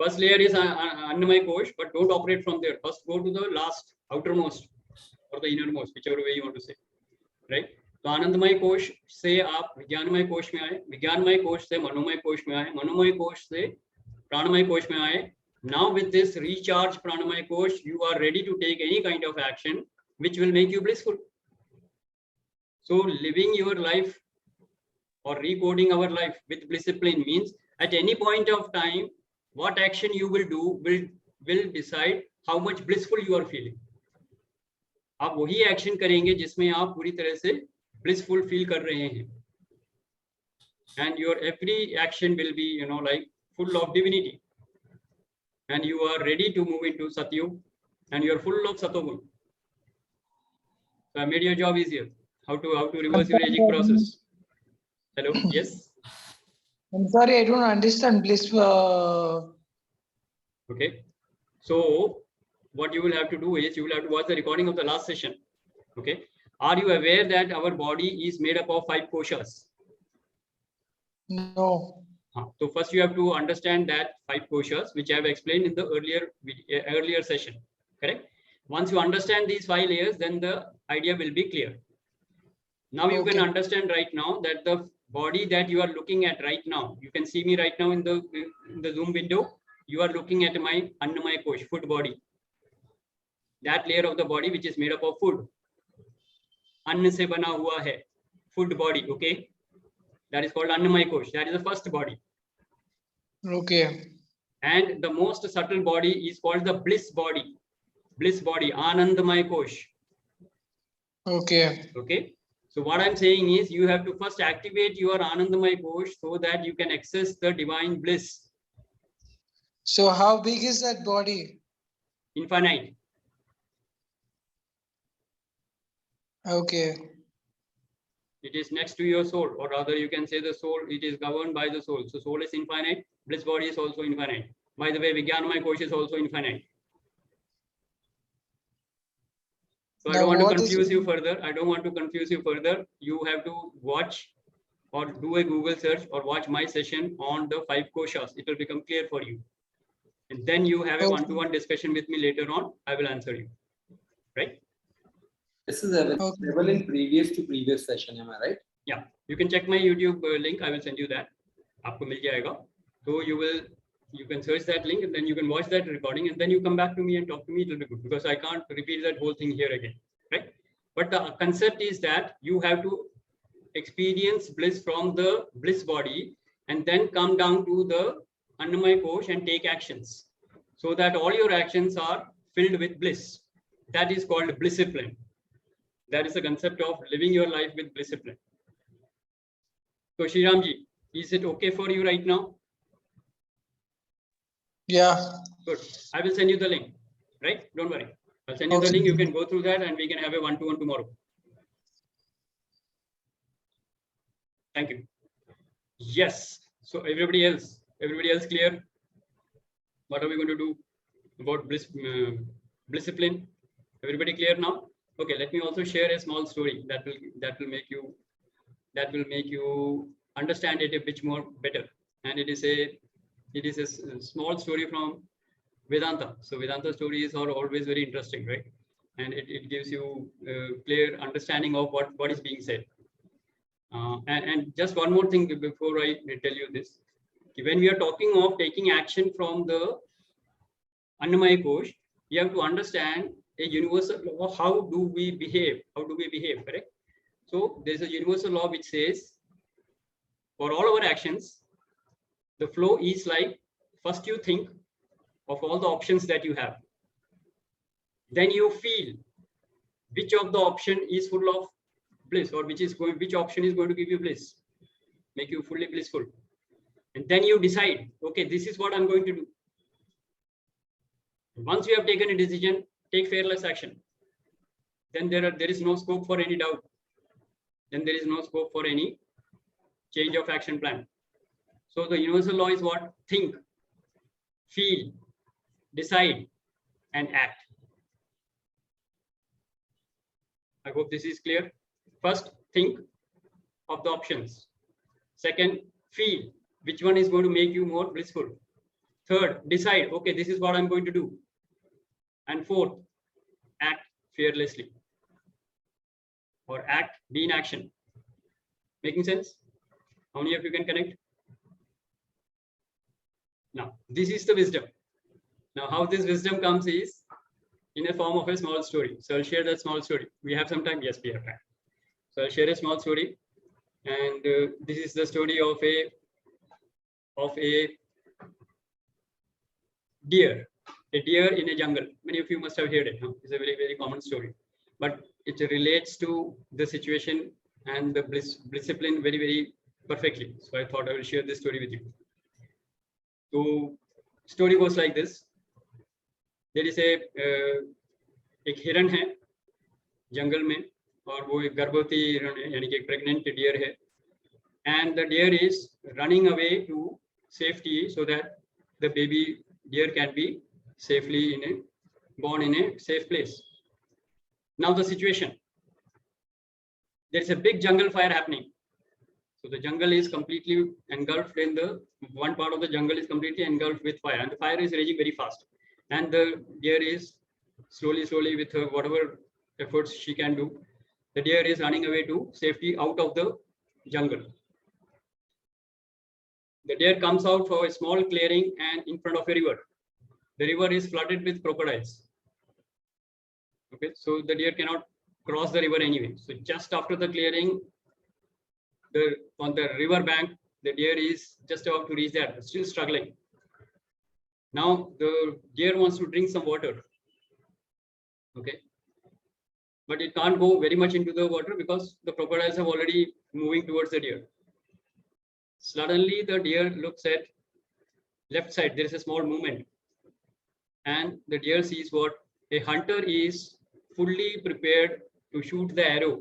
First layer is Annamaya Kosh, but don't operate from there. First go to the last, outermost, or the innermost, whichever way you want to say. Right? तो आनंदमय कोश से आप विज्ञानमय कोश में आए, विज्ञानमय कोश से मनोमय कोश में आए, मनोमय कोश से प्राणमय कोश में आए. Now with this recharge pranamaya kosh, you are ready to take any kind of action which will make you blissful. So living your life or recoding our life with Blissipline means at any point of time, what action you will do will decide how much blissful you are feeling. आप वही action करेंगे जिसमें आप पूरी तरह से blissful feel कर रहे हैं. And your every action will be, like full of divinity. And you are ready to move into Satyug, and you are full of Satogun. So I made your job easier. How to reverse your aging process. Hello, yes. I'm sorry, I don't understand bliss. Okay. So what you will have to do is you will have to watch the recording of the last session. Okay. Are you aware that our body is made up of 5 koshas? No. So first you have to understand that 5 koshas, which I have explained in the earlier session. Correct? Once you understand these 5 layers, then the idea will be clear. Now you can understand right now that the body that you are looking at right now, you can see me right now in the Zoom window. You are looking at my Annamaya Kosh, food body. That layer of the body which is made up of food. Anna se bana hua hai. Food body, okay? That is called Annamaya Kosh. That is the first body. Okay. And the most subtle body is called the bliss body. Bliss body, Anandamaya Kosh. Okay. Okay. So what I'm saying is you have to first activate your Anandamaya Kosh so that you can access the divine bliss. So how big is that body? Infinite. Okay. It is next to your soul, or rather you can say the soul, it is governed by the soul. So soul is infinite, bliss body is also infinite. By the way, Vijnanamaya Kosh is also infinite. So I don't want to confuse you further. I don't want to confuse you further. You have to watch or do a Google search or watch my session on the 5 koshas. It will become clear for you. And then you have a one-to-one discussion with me later on. I will answer you. Right? This is available in previous session, am I right? Yeah. You can check my YouTube link. I will send you that. Aapko mil jayega. So you can search that link and then you can watch that recording and then you come back to me and talk to me. It will be good because I can't repeat that whole thing here again. Right? But the concept is that you have to experience bliss from the bliss body and then come down to the Annamaya Kosh and take actions so that all your actions are filled with bliss. That is called Blissipline. That is the concept of living your life with Blissipline. So Shriramji, is it okay for you right now? Yeah. Good. I will send you the link. Right? Don't worry. I'll send you the link. You can go through that and we can have a one-to-one tomorrow. Thank you. Yes. So everybody else clear? What are we going to do about Blissipline? Everybody clear now? Okay, let me also share a small story that will make you understand it a bit more better. And it is a small story from Vedanta. So Vedanta stories are always very interesting, right? And it gives you a clear understanding of what is being said. And just one more thing before I tell you this. When we are talking of taking action from the Annamaya Kosh, you have to understand a universal law. How do we behave? Correct? So there is a universal law which says for all our actions, the flow is like first you think of all the options that you have. Then you feel which of the option is full of bliss or which option is going to give you bliss, make you fully blissful. And then you decide, okay, this is what I'm going to do. Once you have taken a decision, take fearless action. Then there is no scope for any doubt. Then there is no scope for any change of action plan. So the universal law is what? Think, feel, decide, and act. I hope this is clear. First, think of the options. Second, feel which one is going to make you more blissful. Third, decide, okay, this is what I'm going to do. And fourth, act fearlessly or be in action. Making sense? How many of you can connect? Now, this is the wisdom. Now, how this wisdom comes is in a form of a small story. So I'll share that small story. We have some time? Yes, we have time. So I'll share a small story. And this is the story of a deer in a jungle. Many of you must have heard it. Huh? It's a very, very common story. But it relates to the situation and the Blissipline very, very perfectly. So I thought I will share this story with you. So story goes like this. There is एक हिरण है जंगल में और वो एक गर्भवती हिरण है यानी कि एक प्रेग्नेंट डियर है and the deer is running away to safety so that the baby deer can be safely born in a safe place. Now the situation, there's a big jungle fire happening. So the jungle is completely engulfed in the one part of the jungle is completely engulfed with fire, and the fire is raging very fast. And the deer is slowly with her whatever efforts she can do, the deer is running away to safety out of the jungle. The deer comes out for a small clearing and in front of a river. The river is flooded with crocodiles. Okay, so the deer cannot cross the river anyway. So just after the clearing, on the river bank, the deer is just about to reach there, still struggling. Now the deer wants to drink some water. Okay, but it can't go very much into the water because the crocodiles have already moving towards the deer. Suddenly the deer looks at left side, there is a small movement, and the deer sees what a hunter is fully prepared to shoot the arrow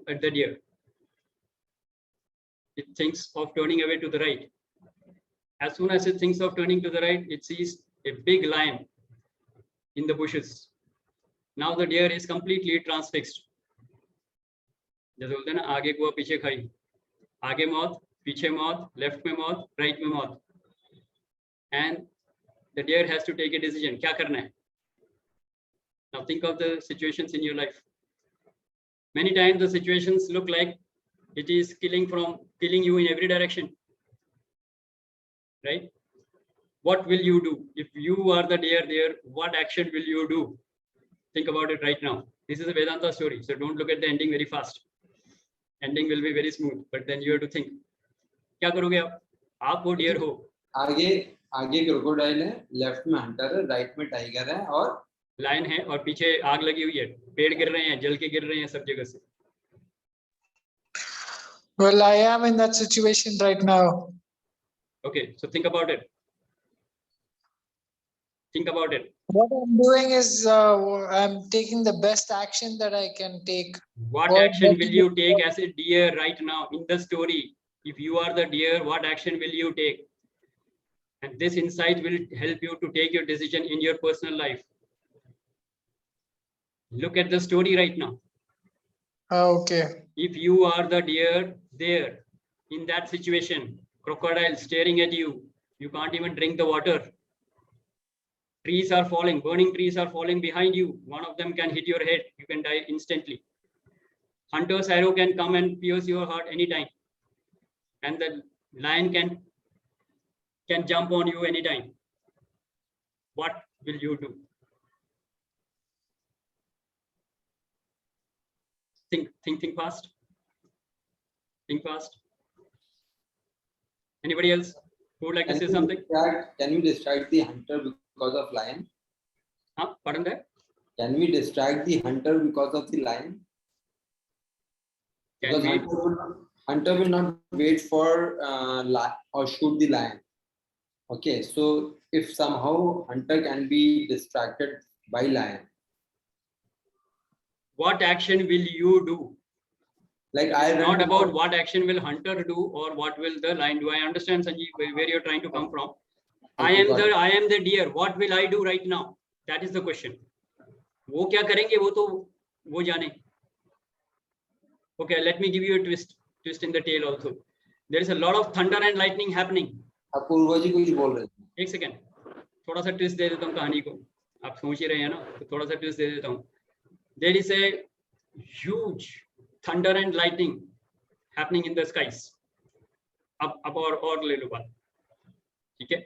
at the deer. It thinks of turning away to the right. As soon as it thinks of turning to the right, it sees a big lion in the bushes. Now the deer is completely transfixed. जैसे बोलते हैं ना, आगे कुआ पीछे खाई, आगे मौत, पीछे मौत, लेफ्ट में मौत, राइट में मौत. And the deer has to take a decision. क्या करना है? Now think of the situations in your life. Many times the situations look like it is killing you in every direction. Right? What will you do? If you are the deer there, what action will you do? Think about it right now. This is a Vedanta story, so don't look at the ending very fast. Ending will be very smooth, but then you have to think. क्या करोगे आप? आप वो deer हो. आगे crocodile है, left में Hunter है, राइट में टाइगर है और लायन है, और पीछे आग लगी हुई है, पेड़ गिर रहे हैं, जल के गिर रहे हैं सब जगह से. Well, I am in that situation right now. Okay, so think about it. Think about it. What I'm doing is I'm taking the best action that I can take. What action will you take as a deer right now in the story? If you are the deer, what action will you take? And this insight will help you to take your decision in your personal life. Look at the story right now. Okay. If you are the deer there in that situation, crocodile staring at you, you can't even drink the water. Trees are falling, burning trees are falling behind you. One of them can hit your head, you can die instantly. Hunter's arrow can come and pierce your heart anytime. And the lion can jump on you anytime. What will you do? Think fast. Think fast. Anybody else who would like to say something? Can we distract the hunter because of lion? Pardon that? Can we distract the hunter because of the lion? Because hunter will not wait for or shoot the lion. Okay, so if somehow hunter can be distracted by lion, what action will you do? Like it's not about what action will hunter do or what will the lion do. I understand, Sanjeev, where you're trying to come from. I am the deer. What will I do right now? That is the question. वो क्या करेंगे वो तो वो जाने. Okay, let me give you a twist in the tale also. There is a lot of thunder and lightning happening. आप पूर्वज जी कुछ बोल रहे हैं. एक सेकंड, थोड़ा सा ट्विस्ट दे देता हूँ कहानी को. आप सोच ही रहे हैं ना, तो थोड़ा सा ट्विस्ट दे देता हूँ. There is a huge thunder and lightning happening in the skies. अब और ले लो बात, ठीक है.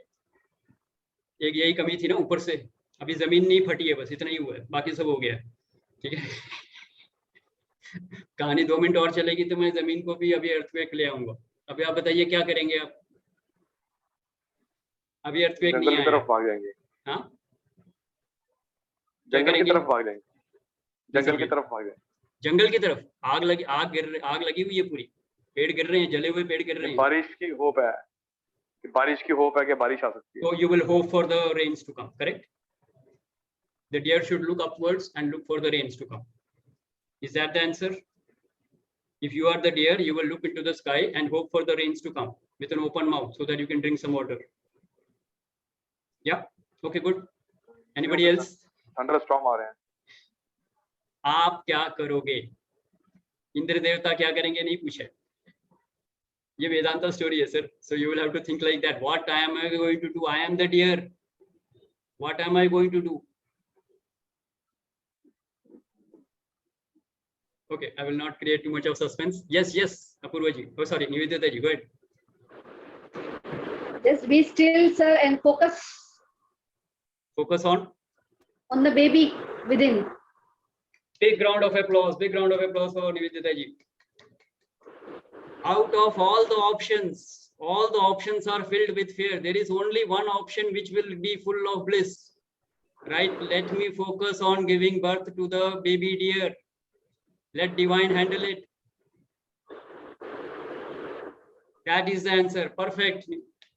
एक यही कमी थी ना ऊपर से, अभी जमीन नहीं फटी है, बस इतना ही हुआ है, बाकी सब हो गया है, ठीक है. कहानी 2 मिनट और चलेगी तो मैं जमीन को भी अभी अर्थक्वेक ले आऊंगा. अभी आप बताइए क्या करेंगे आप? अभी अर्थक्वेक नहीं आया. जंगल की तरफ भाग जाएंगे. हाँ, जंगल की तरफ भाग जाएंगे. जंगल की तरफ भाग जाएंगे. जंगल की तरफ आग लगी हुई है पूरी, पेड़ गिर रहे हैं, जले हुए पेड़ गिर रहे हैं. बारिश की होप है कि बारिश आ सकती है. So you will hope for the rains to come, correct? The deer should look upwards and look for the rains to come. Is that the answer? If you are the deer, you will look into the sky and hope for the rains to come with an open mouth so that you can drink some water. Yeah. Okay, good. Anybody else? Thunderstorm आ रहे हैं. आप क्या करोगे? इंद्र देवता क्या करेंगे नहीं पूछे. ये वेदांता स्टोरी है sir. So you will have to think like that. What am I going to do? I am the deer. What am I going to do? Okay, I will not create too much of suspense. Yes, Apurva ji. Oh, sorry, Nivedita ji, go ahead. Just be still, sir, and focus. Focus on the baby within. Big round of applause. Big round of applause for Nivedita ji. Out of all the options are filled with fear. There is only one option which will be full of bliss. Right? Let me focus on giving birth to the baby deer. Let divine handle it. That is the answer. Perfect,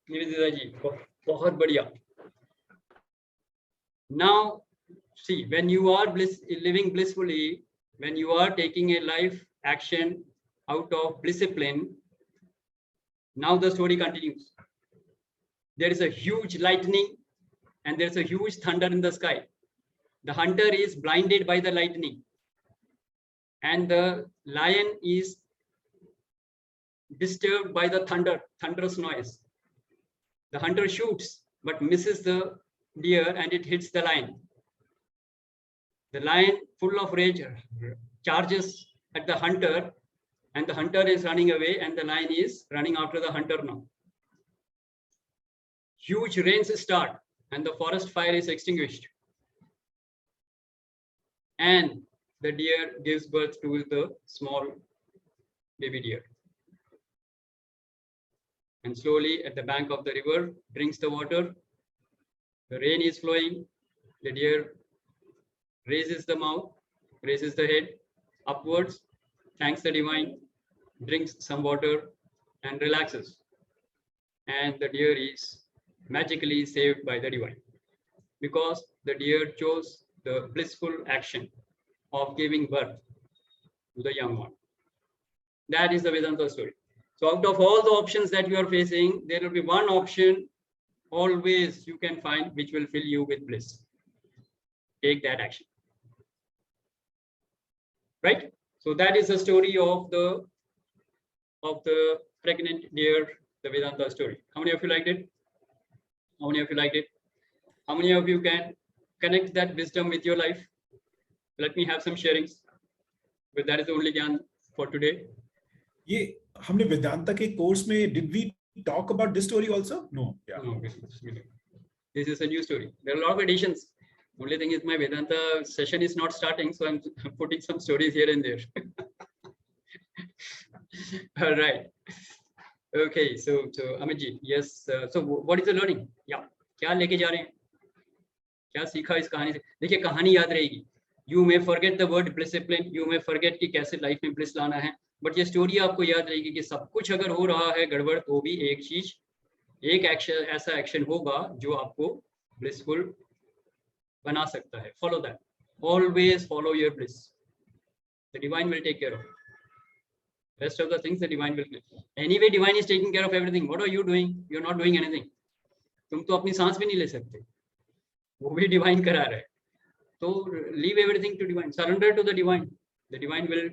Nivedita ji. Bahut badhiya. Now, see, when you are living blissfully, when you are taking a life action out of Blissipline, now the story continues. There is a huge lightning and there's a huge thunder in the sky. The hunter is blinded by the lightning and the lion is disturbed by the thunderous noise. The hunter shoots but misses the deer and it hits the lion. The lion, full of rage, charges at the hunter and the hunter is running away and the lion is running after the hunter now. Huge rains start and the forest fire is extinguished. And the deer gives birth to the small baby deer. And slowly at the bank of the river drinks the water. The rain is flowing. The deer raises the mouth, raises the head upwards, thanks the divine, drinks some water and relaxes. And the deer is magically saved by the divine because the deer chose the blissful action of giving birth to the young one. That is the Vedanta story. So out of all the options that you are facing, there will be one option always you can find which will fill you with bliss. Take that action. Right? So that is the story of the pregnant deer, the Vedanta story. How many of you liked it? How many of you liked it? How many of you can connect that wisdom with your life? Let me have some sharings. But that is the only gyan for today. ये हमने वेदांता के course में did we talk about this story also? No. Yeah. No, this is a new story. There are a lot of additions. Only thing is my Vedanta session is not starting, so I'm putting some stories here and there. All right. Okay, so Amit ji, yes. So what is the learning? Yeah. क्या लेके जा रहे हैं? क्या सीखा इस कहानी से? देखिए कहानी याद रहेगी. You may forget the word Blissipline. You may forget कि कैसे लाइफ में bliss लाना है. बट ये स्टोरी आपको याद रहेगी कि सब कुछ अगर हो रहा है गड़बड़ तो भी एक चीज, एक एक्शन, ऐसा एक्शन होगा जो आपको ब्लिसफुल बना सकता है. Follow that. Always follow your bliss. The divine will take care of rest of the things. The divine will. Anyway, divine is taking care of everything. What are you doing? You're not doing anything. तुम तो अपनी सांस भी नहीं ले सकते, वो भी डिवाइन करा रहा है. तो leave everything to divine. Surrender to the divine. The divine will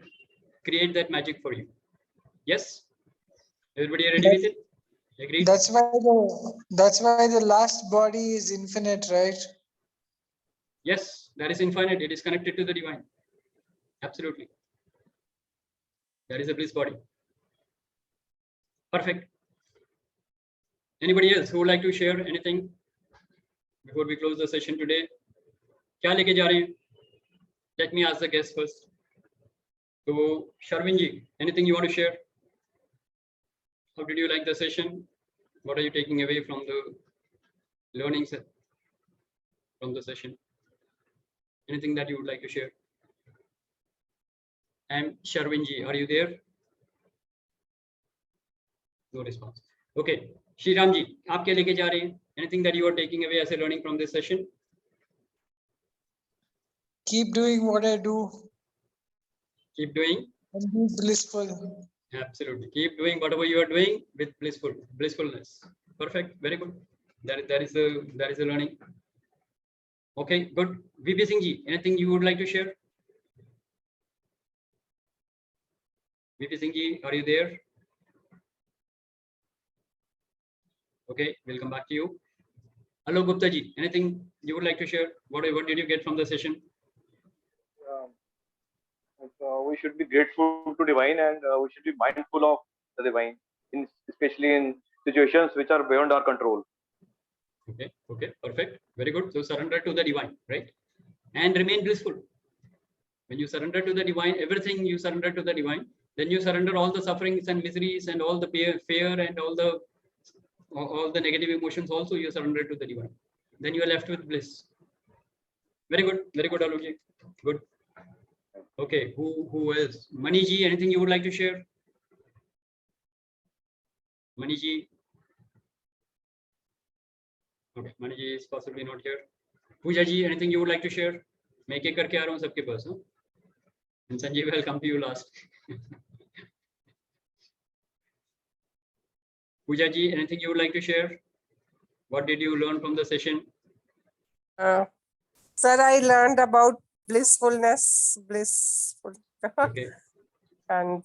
create that magic for you. Yes, everybody ready with it? Agreed? That's why the last body is infinite, right? Yes, that is infinite. It is connected to the divine. Absolutely. That is a bliss body. Perfect. Anybody else who would like to share anything before we close the session today? क्या लेके जा रहे हैं? Let me ask the guest first. So, Sharvin ji, anything you want to share? How did you like the session? What are you taking away from the learnings from the session? Anything that you would like to share? And Sharvin ji, are you there? No response. Okay. Shri Ram ji, आप क्या लेके जा रहे हैं? Anything that you are taking away as a learning from this session? Keep doing what I do. Keep doing. And be blissful. Absolutely. Keep doing whatever you are doing with blissfulness. Perfect. Very good. That is a learning. Okay, good. VP Singh ji, anything you would like to share? VP Singh ji, are you there? Okay, we'll come back to you. Hello, Gupta ji. Anything you would like to share? What did you get from the session? We should be grateful to divine, and we should be mindful of the divine, especially in situations which are beyond our control. Okay, perfect. Very good. So surrender to the divine, right? And remain blissful. When you surrender to the divine, everything you surrender to the divine, then you surrender all the sufferings and miseries and all the fear and all the negative emotions also you surrender to the divine. Then you are left with bliss. Very good, Alok ji. Good. Okay, who else? Mani ji, anything you would like to share? Mani ji. Okay, Mani ji is possibly not here. Pooja ji, anything you would like to share? मैं एक करके आ रहा हूँ सबके पास. And Sanjeev, will come to you last. Pooja ji, anything you would like to share? What did you learn from the session? Sir, I learned about blissfulness. Okay. And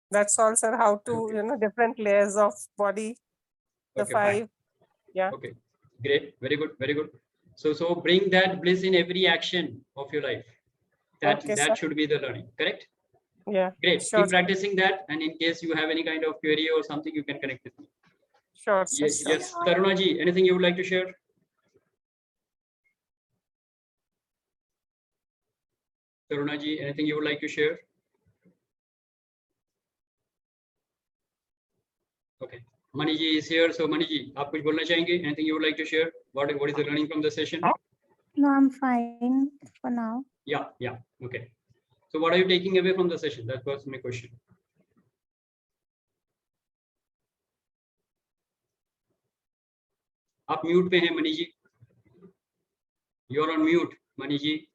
that's all, sir. How to, Okay. Different layers of body, the Okay, 5. fine. Yeah. Okay, great. Very good. So bring that bliss in every action of your life. That should be the learning, correct? Yeah. Great. Sure, Keep practicing that, and in case you have any kind of query or something, you can connect with me. Sure, sir. Yes, Taruna ji, anything you would like to share? Taruna ji, anything you would like to share? Okay. Mani ji is here. So Mani ji, आप कुछ बोलना चाहेंगे? Anything you would like to share? What is the learning from the session? No, I'm fine for now. Yeah. Okay. So what are you taking away from the session? That was my question. आप mute पे हैं Mani ji. You are on mute, Mani ji.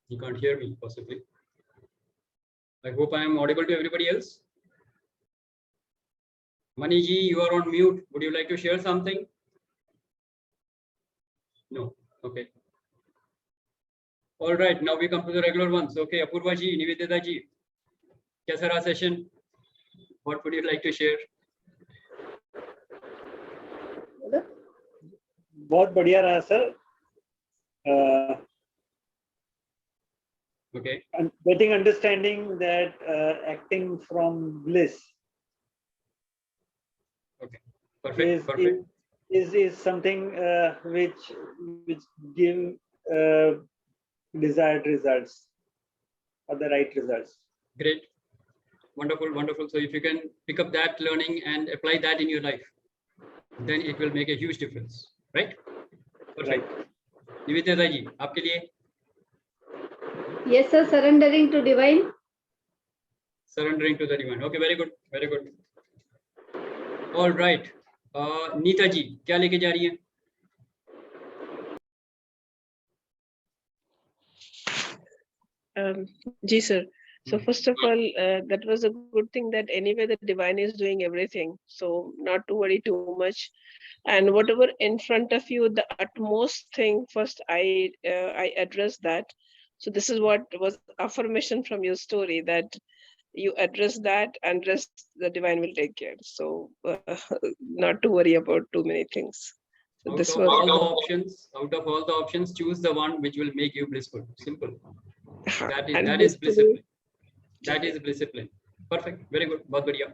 You can't hear me, possibly. I hope I am audible to everybody else. Mani ji, you are on mute. Would you like to share something? No. Okay. All right. Now we come to the regular ones. Okay, Apurva ji, Nivedita ji. कैसा रहा session? What would you like to share? बहुत बढ़िया रहा sir. Okay. Getting understanding that acting from bliss. Okay. Perfect. Is something which give desired results or the right results. Great. Wonderful. So if you can pick up that learning and apply that in your life, then it will make a huge difference, right? Perfect. Nivedita ji, आपके लिए? Yes, sir. Surrendering to divine. Surrendering to the divine. Okay, very good. All right. Neeta ji, क्या लेके जा रही हैं? Ji sir. So first of all, that was a good thing that anyway the divine is doing everything. So not to worry too much. And whatever in front of you, the utmost thing, first I address that. So this is what was affirmation from your story, that you address that and rest the divine will take care. So not to worry about too many things. So Out of all the options, choose the one which will make you blissful. Simple. That is Blissipline. That is Blissipline. Perfect. Very good. बहुत बढ़िया.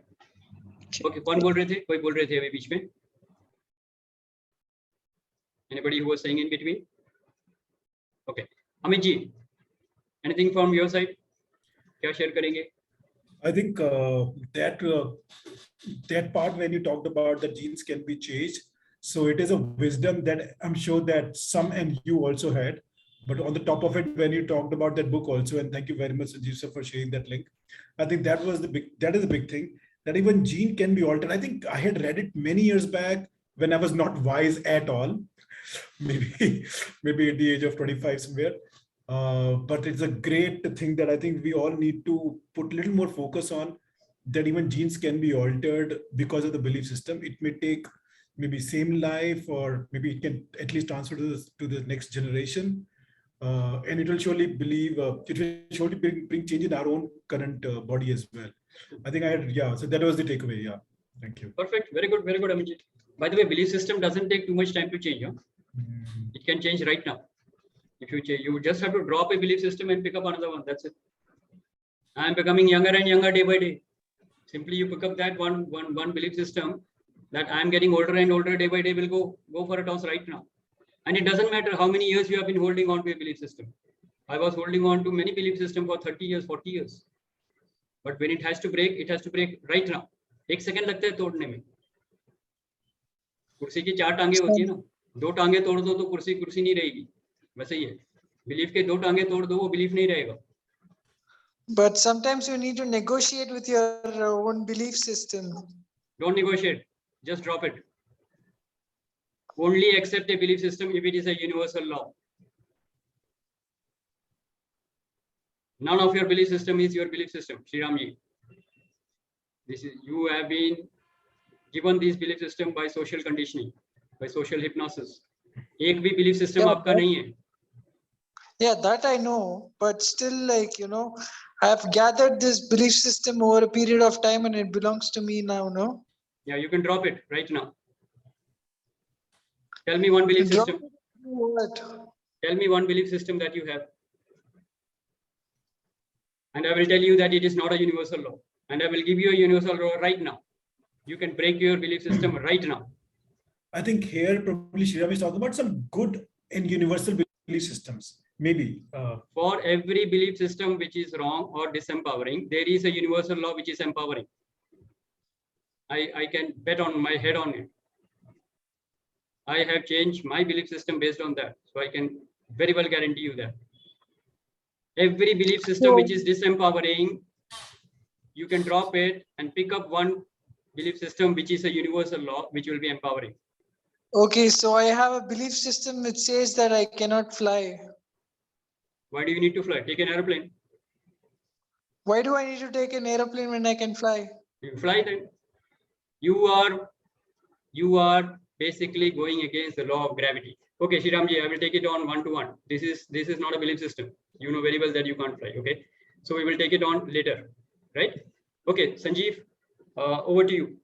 Okay. कौन बोल रहे थे? कोई बोल रहे थे अभी बीच में? Anybody who was saying in between? Okay. Amit ji, anything from your side? क्या share करेंगे? I think that part when you talked about the genes can be changed. So it is a wisdom that I'm sure that some and you also had. But on the top of it, when you talked about that book also, and thank you very much, Sanjeev sir, for sharing that link. I think that is a big thing, that even gene can be altered. I think I had read it many years back when I was not wise at all, maybe at the age of 25 somewhere. But it's a great thing that I think we all need to put a little more focus on, that even genes can be altered because of the belief system. It may take maybe same life, or maybe it can at least transfer to the next generation. and it will surely bring change in our own current body as well. I think so that was the takeaway. Yeah, thank you. Perfect. Very good, Amit. By the way, belief system doesn't take too much time to change. It can change right now. If you change, you just have to drop a belief system and pick up another one. That's it. I am becoming younger and younger day by day. Simply you pick up that one belief system that I am getting older and older day by day, will go for a toss right now. And it doesn't matter how many years you have been holding on to a belief system. I was holding on to many belief systems for 30 years, 40 years. But when it has to break right now. एक second लगता है तोड़ने में. कुर्सी की 4 टांगे होती है ना, 2 टांगे तोड़ दो तो कुर्सी नहीं रहेगी. वैसे ही है, बिलीफ के 2 टांगे तोड़ दो, वो बिलीफ नहीं रहेगा. But sometimes you need to negotiate with your own belief system. Don't negotiate, just drop it. Only accept a belief system if it is a universal law. None of your belief system is your belief system, Shri Ramji. You have been given this belief system by social conditioning, by social hypnosis. एक भी belief system आपका नहीं है. Yeah, that I know, but still, like, I have gathered this belief system over a period of time and it belongs to me now, no? Yeah, you can drop it right now. Tell me one belief system. What? Tell me one belief system that you have. And I will tell you that it is not a universal law. And I will give you a universal law right now. You can break your belief system right now. I think here probably Shriram is talking about some good and universal belief systems. Maybe. For every belief system which is wrong or disempowering, there is a universal law which is empowering. I can bet on my head on it. I have changed my belief system based on that. So I can very well guarantee you that. Every belief system which is disempowering, you can drop it and pick up one belief system which is a universal law which will be empowering. Okay, so I have a belief system which says that I cannot fly. Why do you need to fly? Take an airplane. Why do I need to take an airplane when I can fly? You fly then. You are basically going against the law of gravity. Okay, Shriramji, I will take it on one-to-one. This is not a belief system. You know very well that you can't fly. Okay, so we will take it on later, right? Okay, Sanjeev, over to you.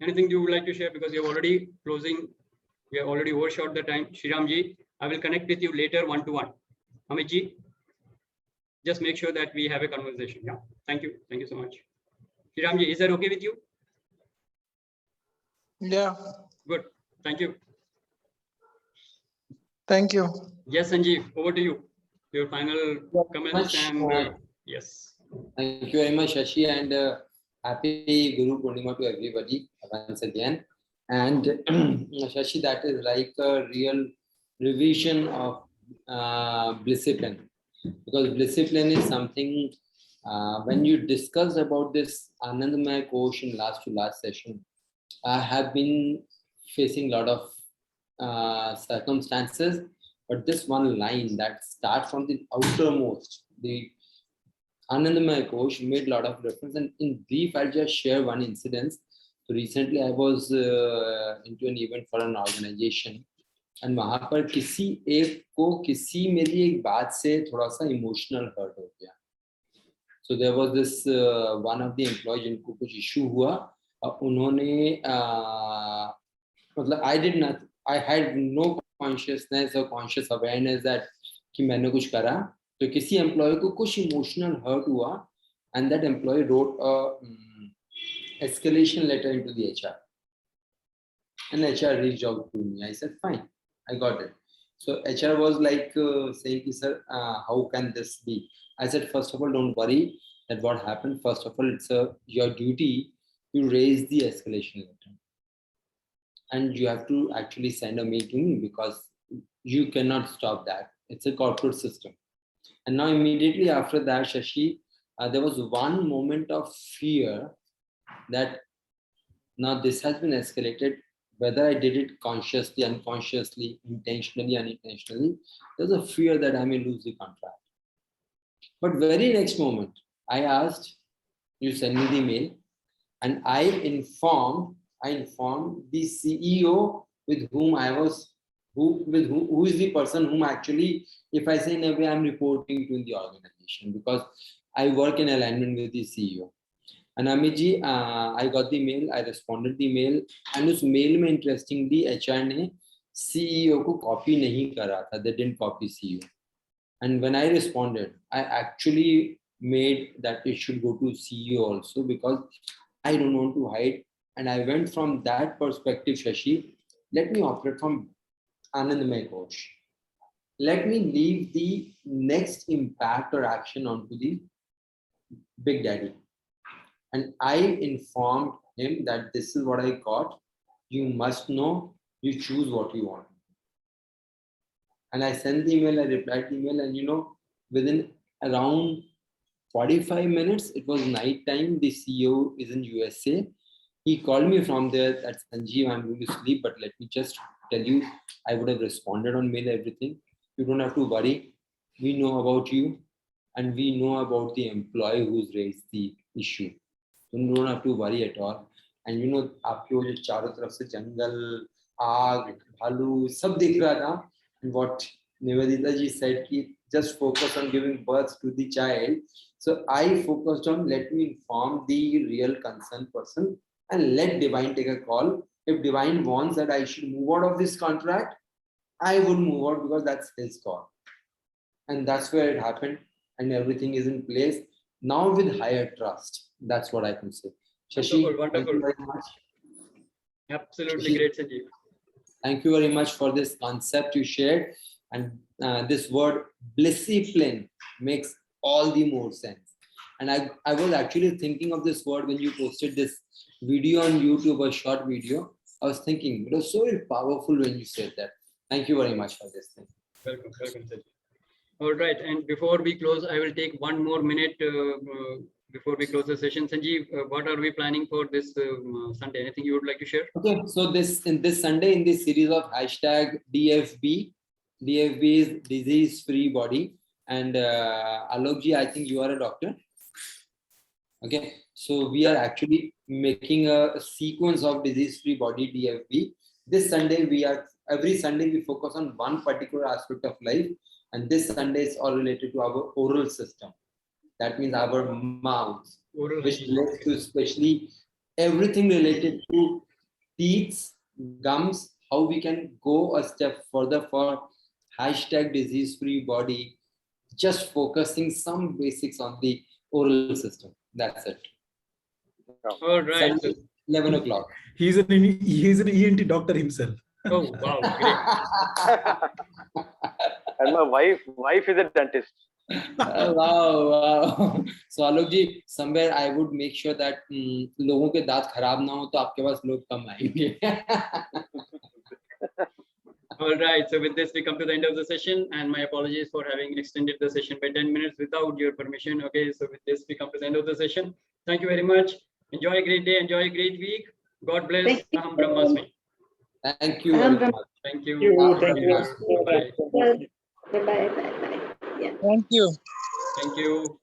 Anything you would like to share, because you're already closing. We have already overshot the time. Shriramji, I will connect with you later one-to-one. Amitji, just make sure that we have a conversation. Yeah, thank you so much. Shriramji, is that okay with you? Yeah. Good. Thank you. Thank you. Yes, Sanjeev, over to you. Your final comments and yes. Thank you very much, Shashi, and happy Guru Purnima to everybody once again. And Shashi, that is like a real revision of Blissipline, because Blissipline is something when you discussed about this Anandamaya course in last session, I have been facing a lot of circumstances, but this one line that starts from the outermost, the Anandamaya course, made a lot of difference. And in brief, I'll just share one incident. So recently I was into an event for an organization, and वहाँ पर किसी मेरी एक बात से थोड़ा सा emotional hurt हो गया. So there was this one of the employees जिनको कुछ issue हुआ, उन्होंने मतलब I had no consciousness or conscious awareness that कि मैंने कुछ करा, तो किसी employee को कुछ emotional hurt हुआ, and that employee wrote a escalation letter into the HR, and HR reached out to me. I said fine, I got it. So HR was like saying, sir, how can this be? I said, first of all, don't worry that what happened. First of all, it's your duty to raise the escalation letter, and you have to actually send a mail to me, because you cannot stop that. It's a corporate system. And now immediately after that, Shashi, there was one moment of fear that now this has been escalated, whether I did it consciously, unconsciously, intentionally, unintentionally, there's a fear that I may lose the contract. But very next moment, I asked, you send me the mail, and I informed the CEO with whom I was who is the person whom actually, if I say in a way, I'm reporting to in the organization, because I work in alignment with the CEO. And Amit ji, I got the mail, I responded the mail, and उस mail में interestingly HR ने CEO को copy नहीं करा था, they didn't copy CEO. And when I responded, I actually made that it should go to CEO also, because I don't want to hide. And I went from that perspective, Shashi, let me operate from Anandamay Coach. Let me leave the next impact or action onto the Big Daddy. And I informed him that this is what I got. You must know, you choose what you want. And I sent the email, I replied the email, and you know, within around 45 minutes, it was night time. The CEO is in USA. He called me from there that Sanjeev, I'm going to sleep, but let me just tell you, I would have responded on mail, everything. You don't have to worry. We know about you, and we know about the employee who's raised the issue. So you don't have to worry at all. And you know, आपके वो जो चारों तरफ से जंगल, आग, भालू, सब दिख रहा था. And what Nivedita ji said, कि just focus on giving birth to the child. So I focused on, let me inform the real concerned person and let Divine take a call. If Divine wants that I should move out of this contract, I would move out, because that's his call. And that's where it happened, and everything is in place now with higher trust. That's what I can say. Shashi, wonderful. thank you very much. Absolutely Shashi, great, Sanjeev. thank you very much for this concept you shared. And this word Blissipline makes all the more sense. And I was actually thinking of this word when you posted this video on YouTube, a short video. I was thinking, it was so powerful when you said that. Thank you very much for this thing. Welcome, Sanjeev. All right, and before we close, I will take one more minute before we close the session. Sanjeev, what are we planning for this Sunday? Anything you would like to share? Okay, so this Sunday, in this series of hashtag DFB is disease free body, and Alokji, I think you are a doctor. Okay, so we are actually making a sequence of disease free body, DFB. This Sunday, every Sunday we focus on one particular aspect of life, and this Sunday is all related to our oral system. That means our mouth, which relates to especially everything related to teeth, gums, how we can go a step further for hashtag disease free body, just focusing some basics on the oral system. That's it. All right. Sunday, 11 o'clock. He's an ENT doctor himself. Oh, wow. Great. And my wife is a dentist. Wow. So Alokji, somewhere I would make sure that लोगों के दांत खराब ना हो तो आपके पास लोग कम आएंगे. All right, so with this we come to the end of the session, and my apologies for having extended the session by 10 minutes without your permission. Okay, so with this we come to the end of the session. Thank you very much. Enjoy a great day, enjoy a great week. God bless. Aham Brahmasmi. Thank you very much. Thank you. Thank you. Bye. Bye. Bye. Thank you. Thank you.